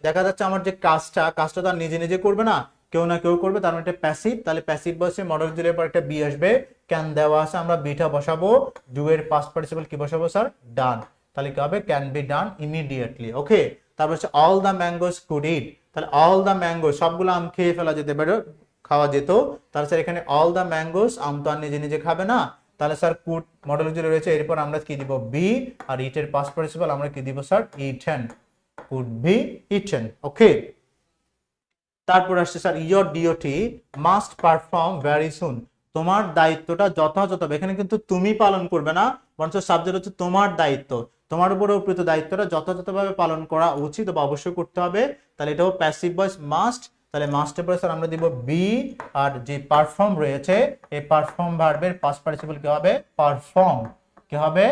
দেখা যাচ্ছে আমার যে কাজটা তো আর নিজে নিজে করবে না, কেউ না কেউ করবে, তার মানে এটা প্যাসিভ। তাহলে প্যাসিভ বসে মডেল অক্সিলারির পর একটা বি আসবে, ক্যান দেওয়া আছে, আমরা বিটা বসাবো, ডু এর পাস্ট পার্টিসিপল কি বসাবো স্যার? ডান। তাহলে কি হবে? Can be done immediately. Okay, তারপর হচ্ছে all the mangoes could eat. তাহলে অল দ্য ম্যাঙ্গো, সবগুলো আম খেয়ে ফেলা যেতে পারে, খাওয়া যেত। তাহলে স্যার এখানে অল দ্য ম্যাঙ্গোস, আম তো আর নিজে নিজে খাবে না, তাহলে স্যার কুড মডেল অক্সিলারি রয়েছে, এরপর আমরা কি দিব? বি, আর ইটের পাস্ট পার্টিসিপল আমরা কি দিব sir? Eaten, could be eaten. Okay, তারপর আসছে sir your duty must perform very soon. তোমার দায়িত্বটা যথাযথভাবে, এখানে কিন্তু তুমি পালন করবে না, বরঞ্চ সাবজেক্ট হচ্ছে তোমার দায়িত্ব, তোমার উপরে অর্পিত দায়িত্বটা যথাযথভাবে পালন করা উচিত বা অবশ্যই করতে হবে। তাহলে এটাও প্যাসিভ ভয়েস মাস্ট। তাহলে মাস্টের পরে স্যার আমরা দিব বি, আর যে পারফর্ম রয়েছে এই পারফর্ম ভার্বের পাস্ট পার্টিসিপল কি হবে? পারফর্ম। কি হবে?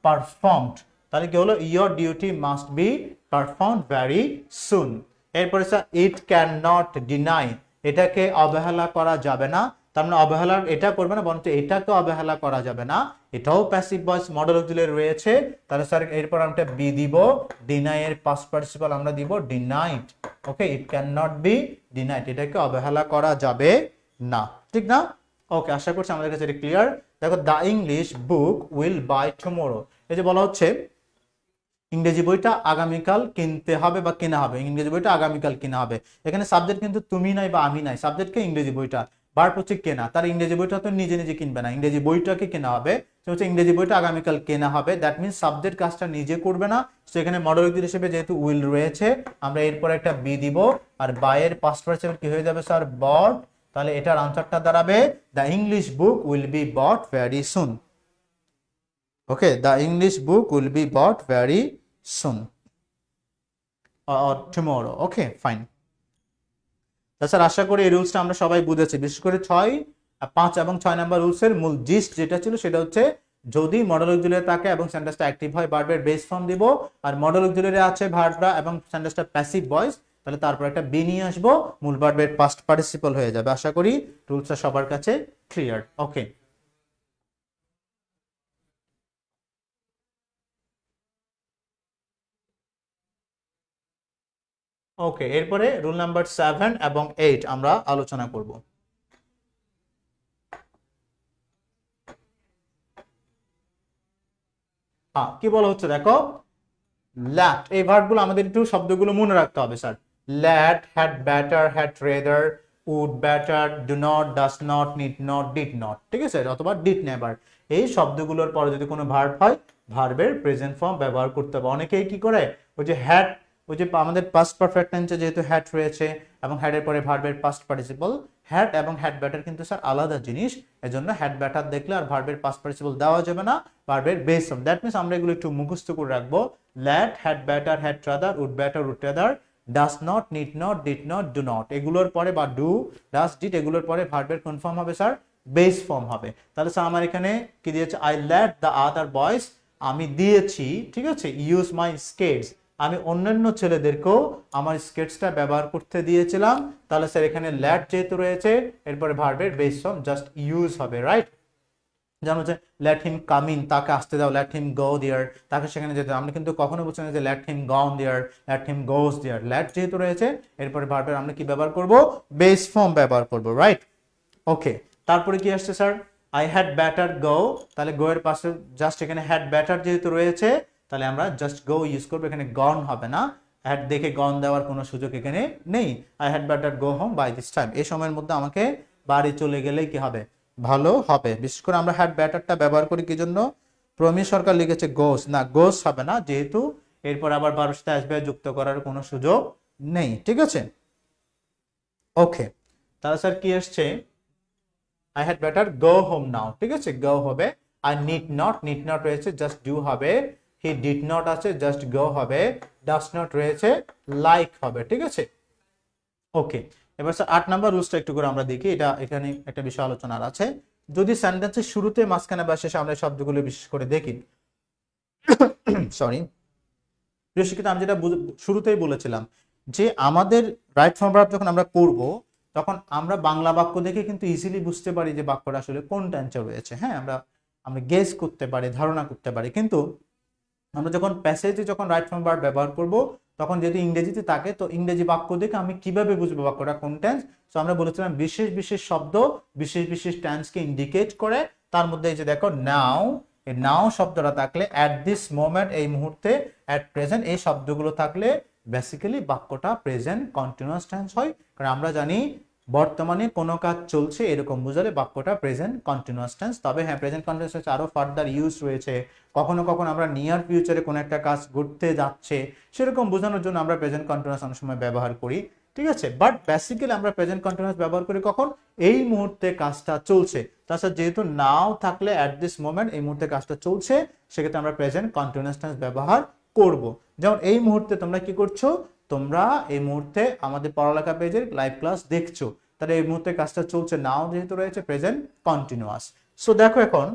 পারফর্মড। তাহলে কি হলো? Your duty must be performed very soon. এরপরে sir it can not deny, এটাকে অবহেলা করা যাবে না। তার মানে অবহেলা এটা করবে না, বরঞ্চ এটাকে অবহেলা করা যাবে না, এটাও প্যাসিভ ভয়েস মডেল অক্সিলারি রয়েছে। তাহলে স্যার এরপর আমরা বি দিব, ডিনাই এর পাস্ট পার্টিসিপল আমরা দিব denied. Okay, it can not be denied, এটাকে অবহেলা করা যাবে না, ঠিক না? ওকে, আশা করছি আমাদের কাছে এটা ক্লিয়ার। দেখো, the English book will buy tomorrow, এই যে বলা হচ্ছে ইংরেজি বইটা আগামীকাল কিনতে হবে বা কেনা হবে, ইংরেজি বইটা আগামীকাল কেনা হবে। এখানে সাবজেক্ট কিন্তু তুমি নাই বা আমি নাই, সাবজেক্টকে ইংরেজি বইটা, ভার্ব হচ্ছে কেনা। তার ইংরেজি বইটা তো নিজে নিজে কিনবে না, ইংরেজি বইটাকে কেনা হবে। সে হচ্ছে ইংরেজি বইটা আগামীকাল কেনা হবে, দ্যাট মিনস সাবজেক্ট কাজটা নিজে করবে না। সেখানে মডেল অক্সিলারি হিসেবে যেহেতু উইল রয়েছে, আমরা এরপর একটা বি দিব, আর বাইয়ের পাস্ট পার্টিসিপল কি হয়ে যাবে স্যার? বট। তাহলে এটার আনসারটা দাঁড়াবে the English book will be bought very soon. Okay, the English book will be bought very soon or tomorrow. Okay fine. তাছাড়া আশা করি এই রুলসটা আমরা সবাই বুঝেছি। বিশেষ করে 5 এবং 6 নাম্বার রুলসের মূল জিস্ট যেটা ছিল সেটা হচ্ছে যদি মডেল অক্সিলারি থাকে এবং সেন্টেন্সটা অ্যাক্টিভ হয় ভার্বের বেস ফর্ম দিব, আর মডেল অক্সিলারি আছে ভার্বটা এবং সেন্টেন্সটা প্যাসিভ ভয়েস, তাহলে তারপর একটা বি নিয়ে আসবো, মূল ভার্বের পাস্ট পার্টিসিপল হয়ে যাবে। আশা করি রুলসটা সবার কাছে ক্লিয়ার। ওকে, ওকে এরপরে রুল নাম্বার 7 এবং 8 আমরা আলোচনা করব। কি বলা হচ্ছে দেখো, ল্যাট, এই ভার্বগুলো আমাদের একটু শব্দগুলো মনে রাখতে হবে sir. Let, had better, had rather, would better, do not, does not, need not, did not, ঠিক আছে, অথবা ডিড নেভার। এই শব্দগুলোর পরে যদি কোনো ভার্ব হয় ভার্বের প্রেজেন্ট ফর্ম ব্যবহার করতে হবে। অনেকেই কি করে ওই যে হ্যাড, ওই যে আমাদের পাস্ট পারফেক্ট টেন্সে যেহেতু হ্যাড রয়েছে এবং হ্যাডের পরে ভার্বের পাস্ট পার্টিসিপল, হ্যাড এবং হ্যাড ব্যাটার কিন্তু স্যার আলাদা জিনিস। এজন্য হ্যাড ব্যাটার দেখলে আর ভার্বের পাস্ট পার্টিসিপল দেওয়া যাবে না, ভার্বের বেস ফর্ম। দ্যাট মিন্স আমরা এগুলো একটু মুখস্থ করে রাখবো। Let, had better, had rather, would better, would rather, does not, need not, did not, do not, এগুলোর পরে বা ডু, ডাস, ডিড এগুলোর পরে ভার্বের কোন ফর্ম হবে স্যার? বেস ফর্ম হবে। তাহলে স্যার আমার এখানে কি দিয়েছে, I let the other boys, আমি দিয়েছি, ঠিক আছে, ইউজ মাই স্কেটস, আমি অন্যান্য ছেলেদেরকেও আমার স্কেটসটা ব্যবহার করতে দিয়েছিলাম। তাহলে স্যার এখানে লেট যেহেতু রয়েছে এরপরে ভার্বের বেস ফর্ম জাস্ট ইউজ হবে, রাইট? যেমন হচ্ছে লেট হিম কাম ইন, তাকে আসতে দাও, লেট হিম গো দেয়ার, তাকে সেখানে যেতে দাও। আমরা কিন্তু কখনো বলছি না যে লেট হিম গন দেয়ার, লেট হিম গোস দেয়ার। লেট যেহেতু রয়েছে এরপরে ভার্বের আমরা কি ব্যবহার করব? বেস ফর্ম ব্যবহার করব, রাইট? ওকে, তারপরে কি আসছে স্যার? আই হ্যাড ব্যাটার গো, তাহলে গো এর পাশে জাস্ট এখানে হ্যাড ব্যাটার যেহেতু রয়েছে তাহলে আমরা জাস্ট গো ইউজ করবো, এখানে গন হবে না। হ্যাড দেখে গন দেওয়ার কোনো সুযোগ এখানে নেই। I had better go home by this time, এই সময়ের মধ্যে আমাকে বাড়ি চলে গেলেই কি হবে? ভালো হবে। বিশেষ করে আমরা হ্যাড ব্যাটারটা ব্যবহার করি কি জন্য? প্রমি সরকার লিখেছে গোস, না গোস হবে না, যেহেতু এরপর আবার ভার্বের সাথে আসবে, যুক্ত করার কোনো সুযোগ নেই, ঠিক আছে? ওকে, তাহলে স্যার কি আসছে? I had better go home now, ঠিক আছে, গো হবে। আর নিড নট, নিড নট রয়েছে জাস্ট ডু হবে। হি ডিড নট আছে জাস্ট গো হবে। ডাস নট রয়েছে লাইক হবে, ঠিক আছে? ওকে, এবার স্যার 8 নাম্বার রুলসটা একটু করে আমরা দেখি। এটা এখানে একটা বিষয় আলোচনার আছে। যদি সেন্টেন্সের শুরুতে, মাঝখানে বা শেষে আমরা শব্দগুলো বিশেষ করে দেখি, সরি প্রিয় আমি যেটা শুরুতেই বলেছিলাম যে আমাদের রাইট ফর্ম ভার্ব যখন আমরা করব তখন আমরা বাংলা বাক্য দেখে কিন্তু ইজিলি বুঝতে পারি যে বাক্যটা আসলে কোন টেন্সে রয়েছে। হ্যাঁ, আমরা আমরা গেস করতে পারি, ধারণা করতে পারি। কিন্তু আমরা যখন প্যাসেজে যখন রাইট ফর্ম ভার্ব ব্যবহার করব তখন যদি ইংরেজিতে থাকে তো ইংরেজি বাক্য দেখে আমি কিভাবে বুঝবো বাক্যটা কোন টেন্স? সো আমরা বলেছিলাম বিশেষ বিশেষ শব্দ বিশেষ বিশেষ টেন্সকে ইন্ডিকেট করে। তার মধ্যে এই যে দেখো নাও, এই নাও শব্দটা থাকলে, অ্যাট দিস মোমেন্ট এই মুহূর্তে, অ্যাট প্রেজেন্ট এই শব্দগুলো থাকলে বেসিক্যালি বাক্যটা প্রেজেন্ট কন্টিনিউয়াস টেন্স হয়। কারণ আমরা জানি বর্তমানে কোনো কাজ চলছে এরকম বোঝালে বাক্যটা প্রেজেন্ট কন্টিনিউয়াস টেন্স। তবে হ্যাঁ, প্রেজেন্ট কন্টিনিউয়াস টেন্স আরো ফার্দার ইউজ রয়েছে। কখনো কখনো আমরা নিয়ার ফিউচারে কোনো একটা কাজ ঘটতে যাচ্ছে সেরকম বোঝানোর জন্য আমরা প্রেজেন্ট কন্টিনিউয়াস অনেক সময় ব্যবহার করি, ঠিক আছে? বাট বেসিক্যালি আমরা প্রেজেন্ট কন্টিনিউয়াস ব্যবহার করি কখন? এই মুহূর্তে কাজটা চলছে। তাছাড়া যেহেতু নাও থাকলে অ্যাট দিস মোমেন্ট এই মুহূর্তে কাজটা চলছে, সেক্ষেত্রে আমরা প্রেজেন্ট কন্টিনিউয়াস টেন্স ব্যবহার করব। যেমন এই মুহূর্তে তোমরা কি করছো? তোমরা এই মুহূর্তে আমাদের পড়ালেখা পেজের লাইভ ক্লাস দেখছো, তাহলে এই মুহূর্তে কাজটা চলছে, নাও যেহেতু রয়েছে প্রেজেন্ট কন্টিনিউয়াস। সো দেখো এখন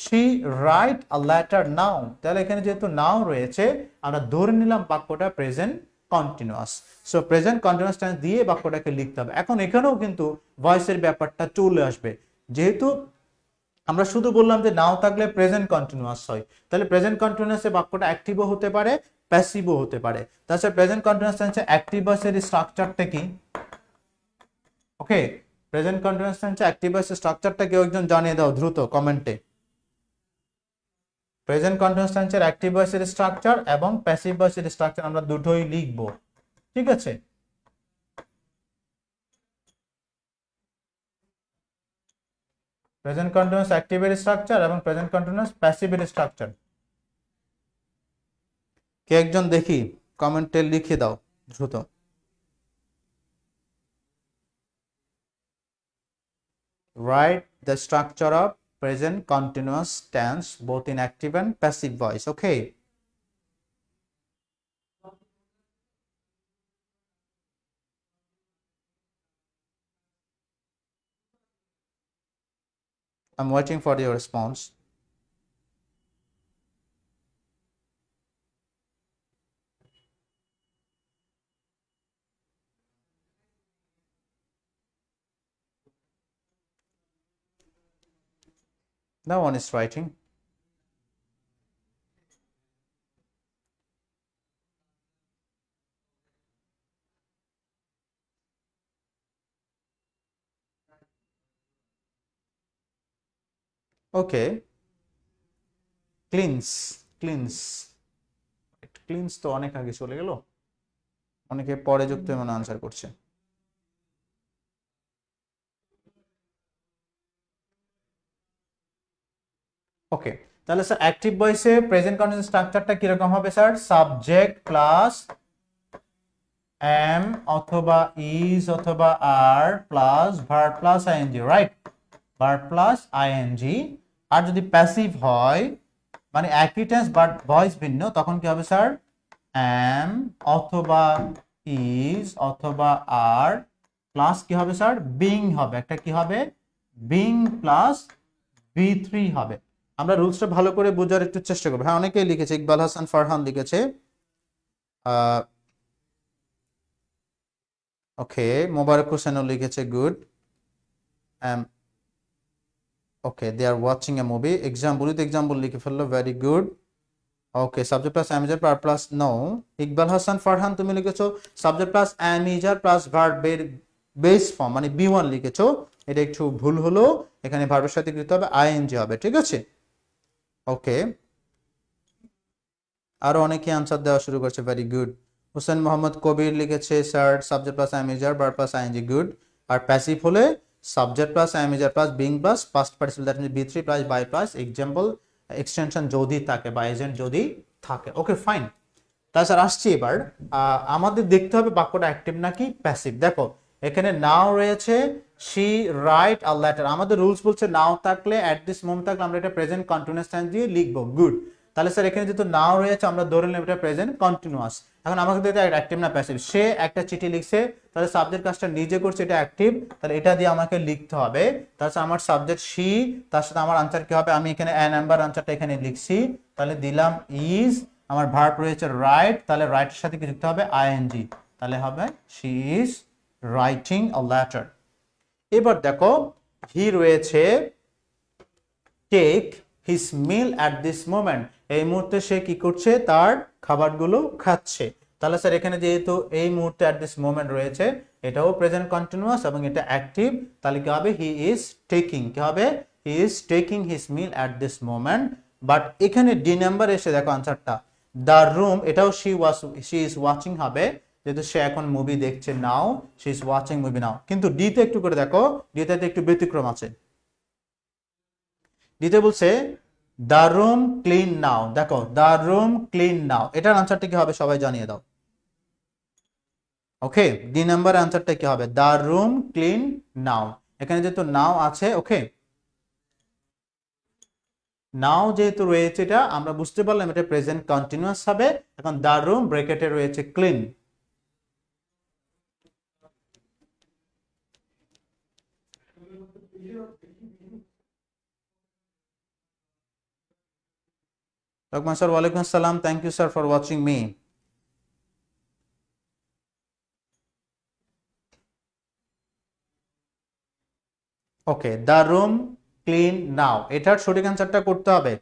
she write a letter now, তাহলে এখানে যেহেতু নাও রয়েছে আমরা ধরে নিলাম বাক্যটা present continuous. So present continuous tense দিয়ে বাক্যটাকে লিখতে হবে। এখন এখানেও কিন্তু ভয়েসের ব্যাপারটা চলে আসবে। যেহেতু আমরা শুধু বললাম যে নাও থাকলে প্রেজেন্ট কন্টিনিউয়াস হয়, তাহলে প্রেজেন্ট কন্টিনিউয়াসে বাক্যটা অ্যাক্টিভও হতে পারে, প্যাসিভও হতে পারে। তাছাড়া প্রেজেন্ট কন্টিনিউয়াস টেন্সে অ্যাক্টিভ ভয়েসের স্ট্রাকচারটা কি? ওকে, প্রেজেন্ট কন্টিনিউয়াস টেন্সে অ্যাক্টিভ ভয়েসের স্ট্রাকচারটা কেউ একজন জানিয়ে দাও দ্রুত কমেন্টে। প্রেজেন্ট কন্টিনিউয়াস টেন্সের অ্যাক্টিভ ভয়েসের স্ট্রাকচার এবং প্যাসিভ ভয়েসের স্ট্রাকচার আমরা দুটোই লিখব, ঠিক আছে? প্রেজেন্ট কন্টিনিউয়াস অ্যাক্টিভের স্ট্রাকচার এবং প্রেজেন্ট কন্টিনিউয়াস প্যাসিভের স্ট্রাকচার কে একজন দেখি কমেন্টে লিখে দাও দ্রুত। Write the structure of present continuous tense both in active and passive voice. Okay. I'm waiting for your response. No one is writing. Okay. Cleanse. Cleanse তো অনেক আগে চলে গেল, অনেকে পরে যুক্ত এমন আনসার করছে। ওকে, তাহলে স্যার অ্যাক্টিভ ভয়েসে প্রেজেন্ট কন্টিনিউয়াস স্ট্রাকচারটা কি রকম হবে স্যার? সাবজেক্ট প্লাস am অথবা is অথবা are plus verb plus ING, right? Verb plus ING. আর যদি প্যাসিভ হয় মানে একই টেন্স বাট ভয়েস ভিন্ন, তখন কি হবে স্যার? am অথবা is অথবা are প্লাস কি হবে স্যার? being হবে, একটা কি হবে? being প্লাস V3 হবে। আমরা রুলসটা ভালো করে বোঝার একটু চেষ্টা করব। হ্যাঁ, অনেকেই লিখেছে, ইকবাল হাসান ফারহান লিখেছে। ওকে, মোবারক হোসেনও লিখেছে good. Okay, they are watching a movie. Example with example লিখে ফেললো, very good. Okay, subject plus am is are verb plus no. Iqbal Hasan Farhan তুমি লিখেছো সাবজেক্ট প্লাস অ্যামিজার প্লাস ভার্বের বেস ফর্ম মানে B1 লিখেছো, এটা একটু ভুল হলো, এখানে ভার্বের সাথে কি হবে? আইএনজি হবে, ঠিক আছে? ওকে, আরো অনেকে আনসার দেওয়া শুরু করছে, ভেরি গুড। হোসেন মোহাম্মদ কবির লিখেছে sir subject plus am is are verb plus ING, good. আর প্যাসিভ হলে subject plus am is are plus being plus past participle, that means B3 plus by plus example extension যদি থাকে বা এজেন্ট যদি থাকে। ওকে, ফাইন। তাহলে স্যার আসছি এবার, আমাদের দেখতে হবে বাক্যটা অ্যাক্টিভ নাকি প্যাসিভ। দেখো এখানে নাও রয়েছে, শি রাইট আ লেটার। আমাদের রুলস বলছে নাও থাকলে অ্যাট দিস মোমেন্ট থাকলে আমরা এটা প্রেজেন্ট কন্টিনিউয়াস টেন্স দিয়ে লিখবো, গুড। তাহলে স্যার এখানে যেহেতু নাও রয়েছে আমরা ধরে নিলাম এটা প্রেজেন্ট কন্টিনিউয়াস। এখন আমাকে দেখতে অ্যাক্টিভ না প্যাসিভ। সে একটা চিঠি লিখছে, তাহলে সাবজেক্ট কাজটা নিজে করছে, এটা অ্যাক্টিভ, তাহলে এটা দিয়ে আমাকে লিখতে হবে। তাহলে আমার সাবজেক্ট শি, তার সাথে আমার আনসার কি হবে? আমি এখানে এ নাম্বার আনসারটা এখানে লিখছি, তাহলে দিলাম ইজ। আমার ভার্ব রয়েছে রাইট, তাহলে রাইটের সাথে কি যুক্ত হবে? আইএনজি, তাহলে হবে she is writing a letter. এবার দেখো হি রয়েছে take his meal at this moment, এই মুহূর্তে সে কি করছে? তার খাবারগুলো খাচ্ছে। তাহলে স্যার এখানে যেহেতু এই মুহূর্তে অ্যাট দিস মোমেন্ট রয়েছে, এটাও প্রেজেন্ট কন্টিনিউয়াস এবং এটা অ্যাক্টিভ, তাহলে কি হবে? হি ইজ টেকিং, কি হবে? He is taking his meal at this moment. But এখানে ডি নাম্বার এসে দেখো আনসারটা দ্য রুম, এটাও শি ইজ ওয়াচিং হবে, যেহেতু সে এখন মুভি দেখছে নাও, শি ইজ ওয়াচিং মুভি নাও। কিন্তু ডিতে একটু করে দেখো, ডিতে একটু ব্যতিক্রম আছে। ডিতে বলছে দ্য রুম ক্লিন নাও। দেখো দ্য রুম ক্লিন নাও, এটার আনসারটা কি হবে সবাই জানিয়ে দাও। ওকে, ডি নাম্বার আনসারটা কি হবে? দ্য রুম ক্লিন নাও। এখানে যেহেতু নাও আছে, ওকে, নাও যেহেতু রয়েছে এটা আমরা বুঝতে পারলাম এটা প্রেজেন্ট কন্টিনিউয়াস হবে। এখন দ্য রুম ব্র্যাকেটে রয়েছে clean. Lokman sir, walaikum assalam. Thank you sir for watching me. Okay, the room clean now, এটার সঠিক আনসারটা করতে হবে।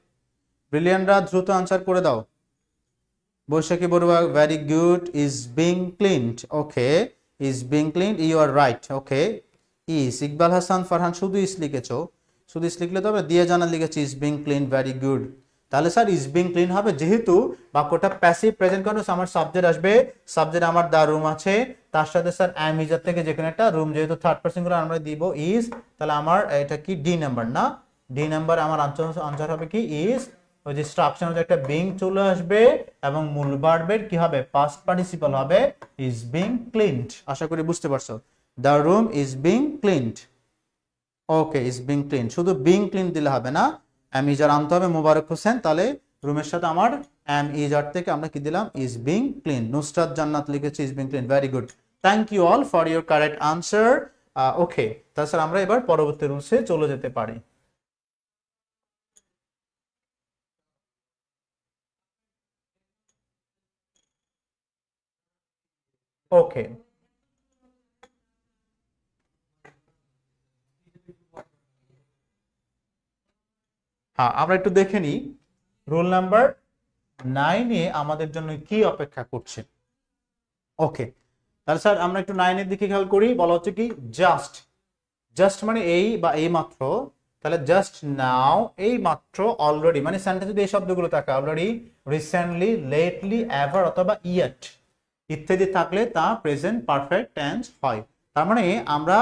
ব্রিলিয়ান্টরা দ্রুত আনসার করে দাও। Boishakhi Barua, very good. Is being cleaned, okay, is being cleaned, you are right. Okay, is. Iqbal Hasan Farhan শুধু is লিখেছো, শুধু ইজ লিখলে তবে দিয়ে জানা লিখেছি is being clean, very good. তাহলে স্যার ইজ বিং ক্লিন হবে, যেহেতু বাক্যটা প্যাসিভ প্রেজেন্ট কন্টিনিউয়াস, আমার সাবজেক্ট আসবে, সাবজেক্ট আমার দ্য রুম আছে, তার সাথে স্যার অ্যাম ইজার থেকে যেখানে একটা রুম, যেহেতু থার্ড পারসন গুলো আমরা দিব ইজ, তাহলে আমার এটা কি ডি নাম্বার না? ডি নাম্বার আমার আনসার হবে কি ইজ। ওই যে স্ট্রাকচার মধ্যে একটা বিং চলে আসবে এবং মূল ভার্বের কি হবে? পাস্ট পার্টিসিপল হবে ইজ বিং ক্লিনড। আশা করি বুঝতে পারছো, the room is being cleaned. Okay, is being clean, শুধু বিং ক্লিন দিলে হবে না, এম ইজ আর আনতে হবে, মোবারক হোসেন, তাহলে রুমের সাথে আমার এম ইজ আর থেকে আমরা কি দিলাম, is being clean. Nusrat Jannat লিখেছে is being clean, very good, thank you all for your correct answer. Okay, তাছাড়া আমরা এবার পরবর্তী রুলসে চলে যেতে পারি। ওকে, হ্যাঁ আমরা একটু দেখে নিই রুল নাম্বার 9-এ আমাদের জন্য কি অপেক্ষা করছে। ওকে, তাহলে স্যার আমরা একটু 9-এর দিকে খেয়াল করি, বলা হচ্ছে কি জাস্ট, জাস্ট মানে এই বা এই মাত্র, তাহলে জাস্ট নাও এই মাত্র, অলরেডি মানে সেন্টেন্স যদি এই শব্দগুলো থাকে অলরেডি, রিসেন্টলি, লেটলি, এভার অথবা ইয়েট ইত্যাদি থাকলে তা প্রেজেন্ট পারফেক্ট টেন্স হয়। তার মানে আমরা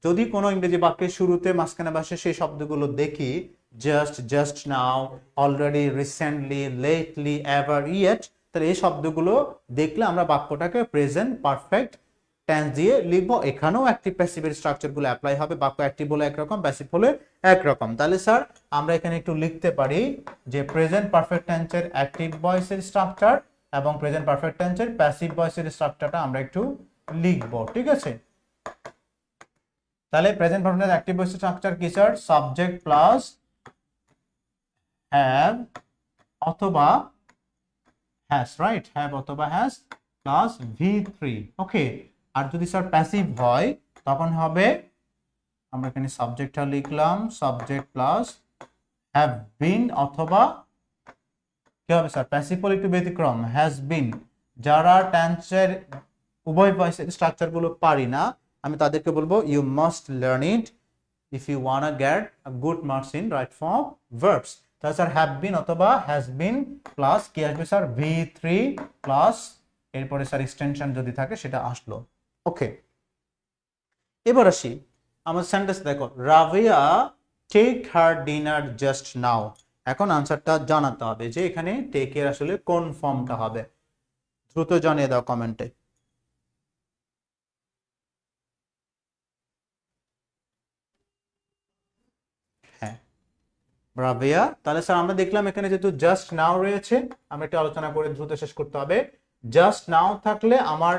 যদি কোনো ইংরেজি বাক্যের শুরুতে, মাঝখানে বা শেষে সেই শব্দগুলো দেখি, just, just now, already, recently, lately, ever, yet, তাহলে এই শব্দগুলো দেখলে আমরা বাক্যটাকে প্রেজেন্ট পারফেক্ট টেন্স দিয়ে লিখবো। এখানেও অ্যাক্টিভ প্যাসিভের স্ট্রাকচারগুলো অ্যাপ্লাই হবে, বাক্য অ্যাক্টিভ হলে একরকম, প্যাসিভ হলে একরকম। তাহলে স্যার আমরা এখানে একটু লিখতে পারি যে প্রেজেন্ট পারফেক্ট টেন্সের অ্যাক্টিভ ভয়েসের স্ট্রাকচার এবং প্রেজেন্ট পারফেক্ট টেন্সের প্যাসিভ ভয়েসের স্ট্রাকচারটা আমরা একটু লিখবো, ঠিক আছে? তাহলে প্রেজেন্ট পারফেক্ট টেন্স অ্যাক্টিভ ভয়েসের স্ট্রাকচার কি স্যার? সাবজেক্ট প্লাস হ্যাভ অথবা হ্যাজ, রাইট, হ্যাভ অথবা হ্যাজ প্লাস V3। ওকে, আর যদি স্যার প্যাসিভ হয় তখন হবে, আমরা এখানে সাবজেক্টটা লিখলাম, সাবজেক্ট প্লাস হ্যাভ বিন অথবা কি হবে স্যার? প্যাসিভ হলে একটু ব্যতিক্রম, হ্যাজ বিন। যারা টেন্সের উভয় ভয়েসের স্ট্রাকচারগুলো পারি না, আমি তাদেরকে বলবো you must learn it if you wanna get a good marks in right form verbs. তাহলে স্যার হ্যাভ বিন অথবা হ্যাজ বিন প্লাস কি আসবে স্যার? V3 প্লাস এরপরে স্যার এক্সটেনশন যদি থাকে সেটা আসলো। ওকে, এবার আসি আমার সেন্টেন্স দেখো, Rabia take her dinner just now. এখন আনসারটা জানাতে হবে যে এখানে টেক এর আসলে কোন ফর্মটা হবে, দ্রুত জানিয়ে দাও কমেন্টে। হ্যাঁ, রাভিয়া। তাহলে স্যার আমরা দেখলাম এখানে যেহেতু জাস্ট নাও রয়েছে, আমরা একটু আলোচনা করে দ্রুত শেষ করতে হবে। জাস্ট নাও থাকলে আমার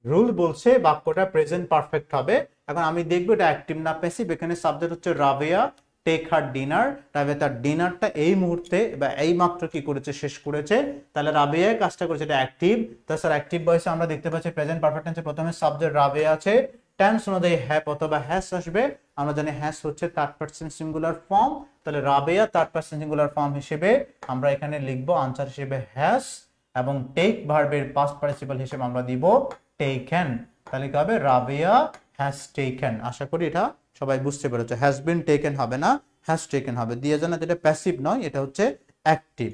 রুল বলছে বাক্যটা প্রেজেন্ট পারফেক্ট হবে। এখন আমি দেখবো এটা অ্যাক্টিভ না প্যাসিভ। এখানে সাবজেক্ট হচ্ছে রাভিয়া টেক হার ডিনার, রাভিয়া তার ডিনারটা এই মুহূর্তে বা এই মাত্র কি করেছে, শেষ করেছে। তাহলে রাভিয়া কাজটা করেছে, এটা অ্যাক্টিভ। তাহলে স্যার অ্যাক্টিভ ভয়েসে আমরা দেখতে পাচ্ছি প্রেজেন্ট পারফেক্ট টেন্সে প্রথমে সাবজেক্ট রাভিয়া আছে, টেন্স অনুযায়ী হ্যাভ অথবা হ্যাজ আসবে। আমরা জানি হ্যাজ হচ্ছে থার্ড পারসন সিঙ্গুলার ফর্ম, তাহলে রাভিয়া থার্ড পারসন সিঙ্গুলার ফর্ম হিসেবে আমরা এখানে লিখবো আনসার হিসেবে হ্যাজ, এবং টেক ভার্বের পাস্ট পার্টিসিপল হিসেবে আমরা দিব টেকেন। তাহলে কি হবে? রাভিয়া হ্যাজ টেকেন। আশা করি এটা সবাই বুঝতে পেরেছে, হ্যাজ বিন টেকেন হবে না, হ্যাজ টেকেন হবে। দিয়ে জানা যেটা প্যাসিভ নয়, এটা হচ্ছে অ্যাক্টিভ,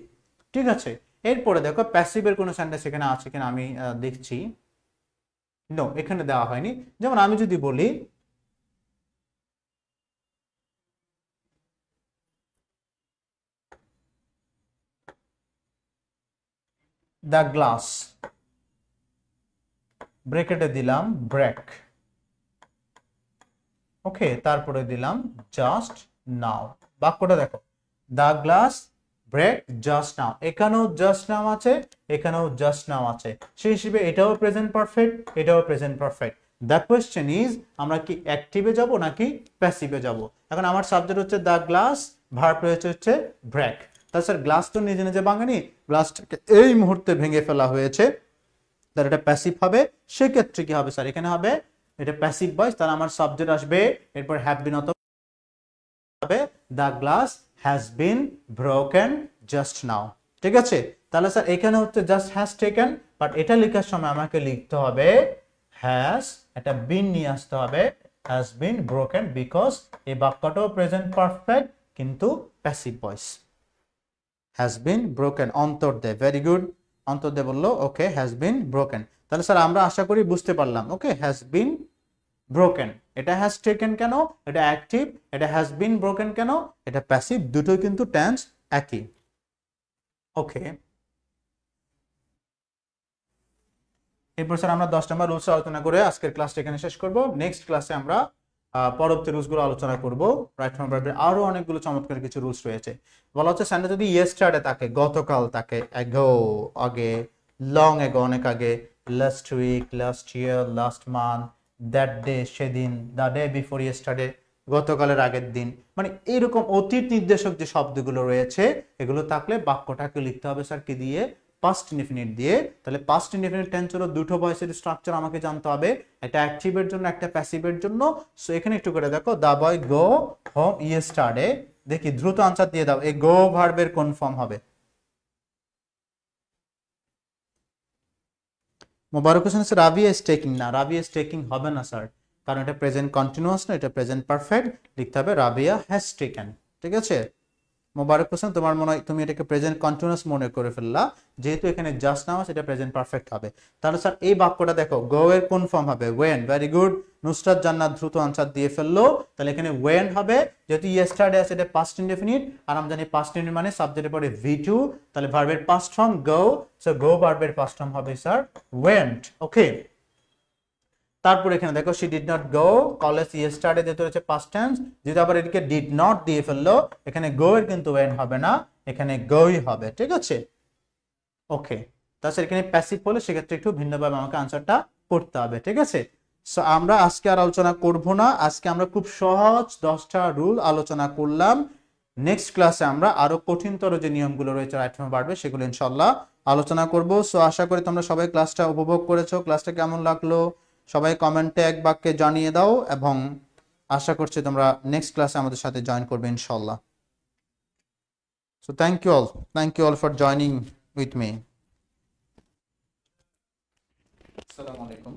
ঠিক আছে? এরপরে দেখো প্যাসিভের কোনো সেন্টেন্স এখানে আছে কিনা আমি দেখছি। নো, এখানে দেওয়া হয়নি। যেমন আমি যদি বলি দ্য গ্লাস, ব্রেকেটে দিলাম ব্রেক, ওকে, তারপরে দিলাম জাস্ট নাও। বাক্যটা দেখো, the glass break just now, এখানেও জাস্ট নাও আছে, এখানেও জাস্ট নাও আছে, সেই হিসেবে এটাও প্রেজেন্ট পারফেক্ট, এটাও present perfect. The question is আমরা কি অ্যাক্টিভে যাব নাকি প্যাসিভে যাব? এখন আমার সাবজেক্ট হচ্ছে দ্য গ্লাস, ভার্ব রয়েছে হচ্ছে ব্রেক। তাহলে স্যার গ্লাস তো নিজে নিজে ভাঙেনি, গ্লাসটাকে এই মুহূর্তে ভেঙে ফেলা হয়েছে, তাহলে এটা প্যাসিভ হবে। সেক্ষেত্রে কি হবে স্যার? এখানে হবে এটা প্যাসিভ ভয়েস, তাহলে আমার সাবজেক্ট আসবে, এরপর হ্যাভ বিন অথবা হবে the glass has been broken just now, ঠিক আছে? তাহলে স্যার এখানে হচ্ছে জাস্ট হ্যাজ টেকেন, বাট এটা লেখার সময় আমাকে লিখতে হবে হ্যাজ, এটা বিন নিয়ে আসতে হবে, হ্যাজ বিন ব্রোকেন, বিকজ এই বাক্যটাও প্রেজেন্ট পারফেক্ট কিন্তু passive voice. Has been broken, অন্তর দে, ভেরি গুড, অন্তর দে বললো ওকে, হ্যাজ বিন ব্রোকেন। তাহলে স্যার আমরা আশা করি বুঝতে পারলাম, ওকে, হ্যাজ বিন ব্রোকেন, এটা হ্যাজ টেকেন কেন, এটা অ্যাক্টিভ, এটা হ্যাজ বিন ব্রোকেন কেন, এটা প্যাসিভ, দুটোই কিন্তু টেন্স একই। ওকে, এরপর স্যার আমরা 10 নম্বর রুলস আলোচনা করে আজকের ক্লাসটা এখানে শেষ করব। নেক্সট ক্লাসে আমরা পরবর্তী রুলসগুলো আলোচনা করব। রাইট ফর্ম ভার্বের আরো অনেকগুলো চমৎকার কিছু রুলস রয়েছে। বলা হচ্ছে সেন্টেন্স যদি ইয়েস্টারডে থাকে, গতকাল থাকে, অ্যাগো আগে, লং এগো অনেক আগে, last week, last year, last month, that day সেদিন, দ্য ডে বিফোর ইয়েস্টারডে গতকালের আগের দিন, মানে এরকম অতীত নির্দেশক যে শব্দগুলো রয়েছে এগুলো থাকলে বাক্যটাকে লিখতে হবে স্যার কি দিয়ে? পাস্ট ইনডিফিনিট দিয়ে। তাহলে পাস্ট ইনডিফিনিট টেন্স হলো দুটো ভয়েসের স্ট্রাকচার আমাকে জানতে হবে, একটা অ্যাক্টিভের জন্য একটা প্যাসিভের জন্য। সো এখানে একটু করে দেখো, দা বয় গো হোম ইয়েস্টারডে, দেখি দ্রুত আনসার দিয়ে দাও, এই গো ভার্বের কোন ফর্ম হবে? Mobarak Hossain sir Rabia is taking, না রাবিয়া ইজ টেকিং হবে না স্যার, কারণ এটা প্রেজেন্ট কন্টিনিউয়াস না, এটা প্রেজেন্ট পারফেক্ট। লিখতে হবে রাবিয়া হ্যাজ টেকেন। ঠিক আছে মোবারক হোসেন, তোমার মনে হয় তুমি এটাকে প্রেজেন্ট কন্টিনিউয়াস মনে করে ফেললা, যেহেতু এখানে জাস্ট নাও আছে এটা প্রেজেন্ট পারফেক্ট হবে। তাহলে স্যার এই বাক্যটা দেখো, গো এর কোন ফর্ম হবে? ওয়েন। ভেরি গুড, নুসরাত জান্নাত দ্রুত আনসার দিয়ে ফেললো। তাহলে এখানে ওয়েন হবে, যেহেতু ইয়েস্টারডে আছে এটা পাস্ট ইনডেফিনিট, আর আমরা জানি পাস্ট ইনডেফিনিট মানে সাবজেক্টের পরে ভি2, তাহলে ভার্বের পাস্ট ফর্ম গো। সো গো ভার্বের পাস্ট ফর্ম হবে স্যার ওয়েন্ট। ওকে, তারপর এখানে দেখো she did not go college yesterday, যেহেতু রয়েছে পাস্ট টেন্স, যেহেতু আবার এদিকে ডিড নট দিয়ে ফেললো, এখানে গো এর কিন্তু ওয়েন হবে না, এখানে গোই হবে। ঠিক আছে ওকে, তাছাড়া এখানে প্যাসিভ হলে সেক্ষেত্রে একটু ভিন্নভাবে আমাকে আনসারটা করতে হবে। ঠিক আছে, সো আমরা আজকে আর আলোচনা করব না, আজকে আমরা খুব সহজ 10টা রুল আলোচনা করলাম। নেক্সট ক্লাসে আমরা আরো কঠিনতর যে নিয়মগুলো রয়েছে রাইট ফর্মে বাড়বে সেগুলো ইনশাল্লাহ আলোচনা করব। সো আশা করি তোমরা সবাই ক্লাসটা উপভোগ করেছো। ক্লাসটা কেমন লাগলো সবাই কমেন্টে এক বাক্যে জানিয়ে দাও, এবং আশা করছি তোমরা নেক্সট ক্লাসে আমাদের সাথে জয়েন করবে ইনশাল্লাহ। So thank you all for joining with me. আসসালামু আলাইকুম।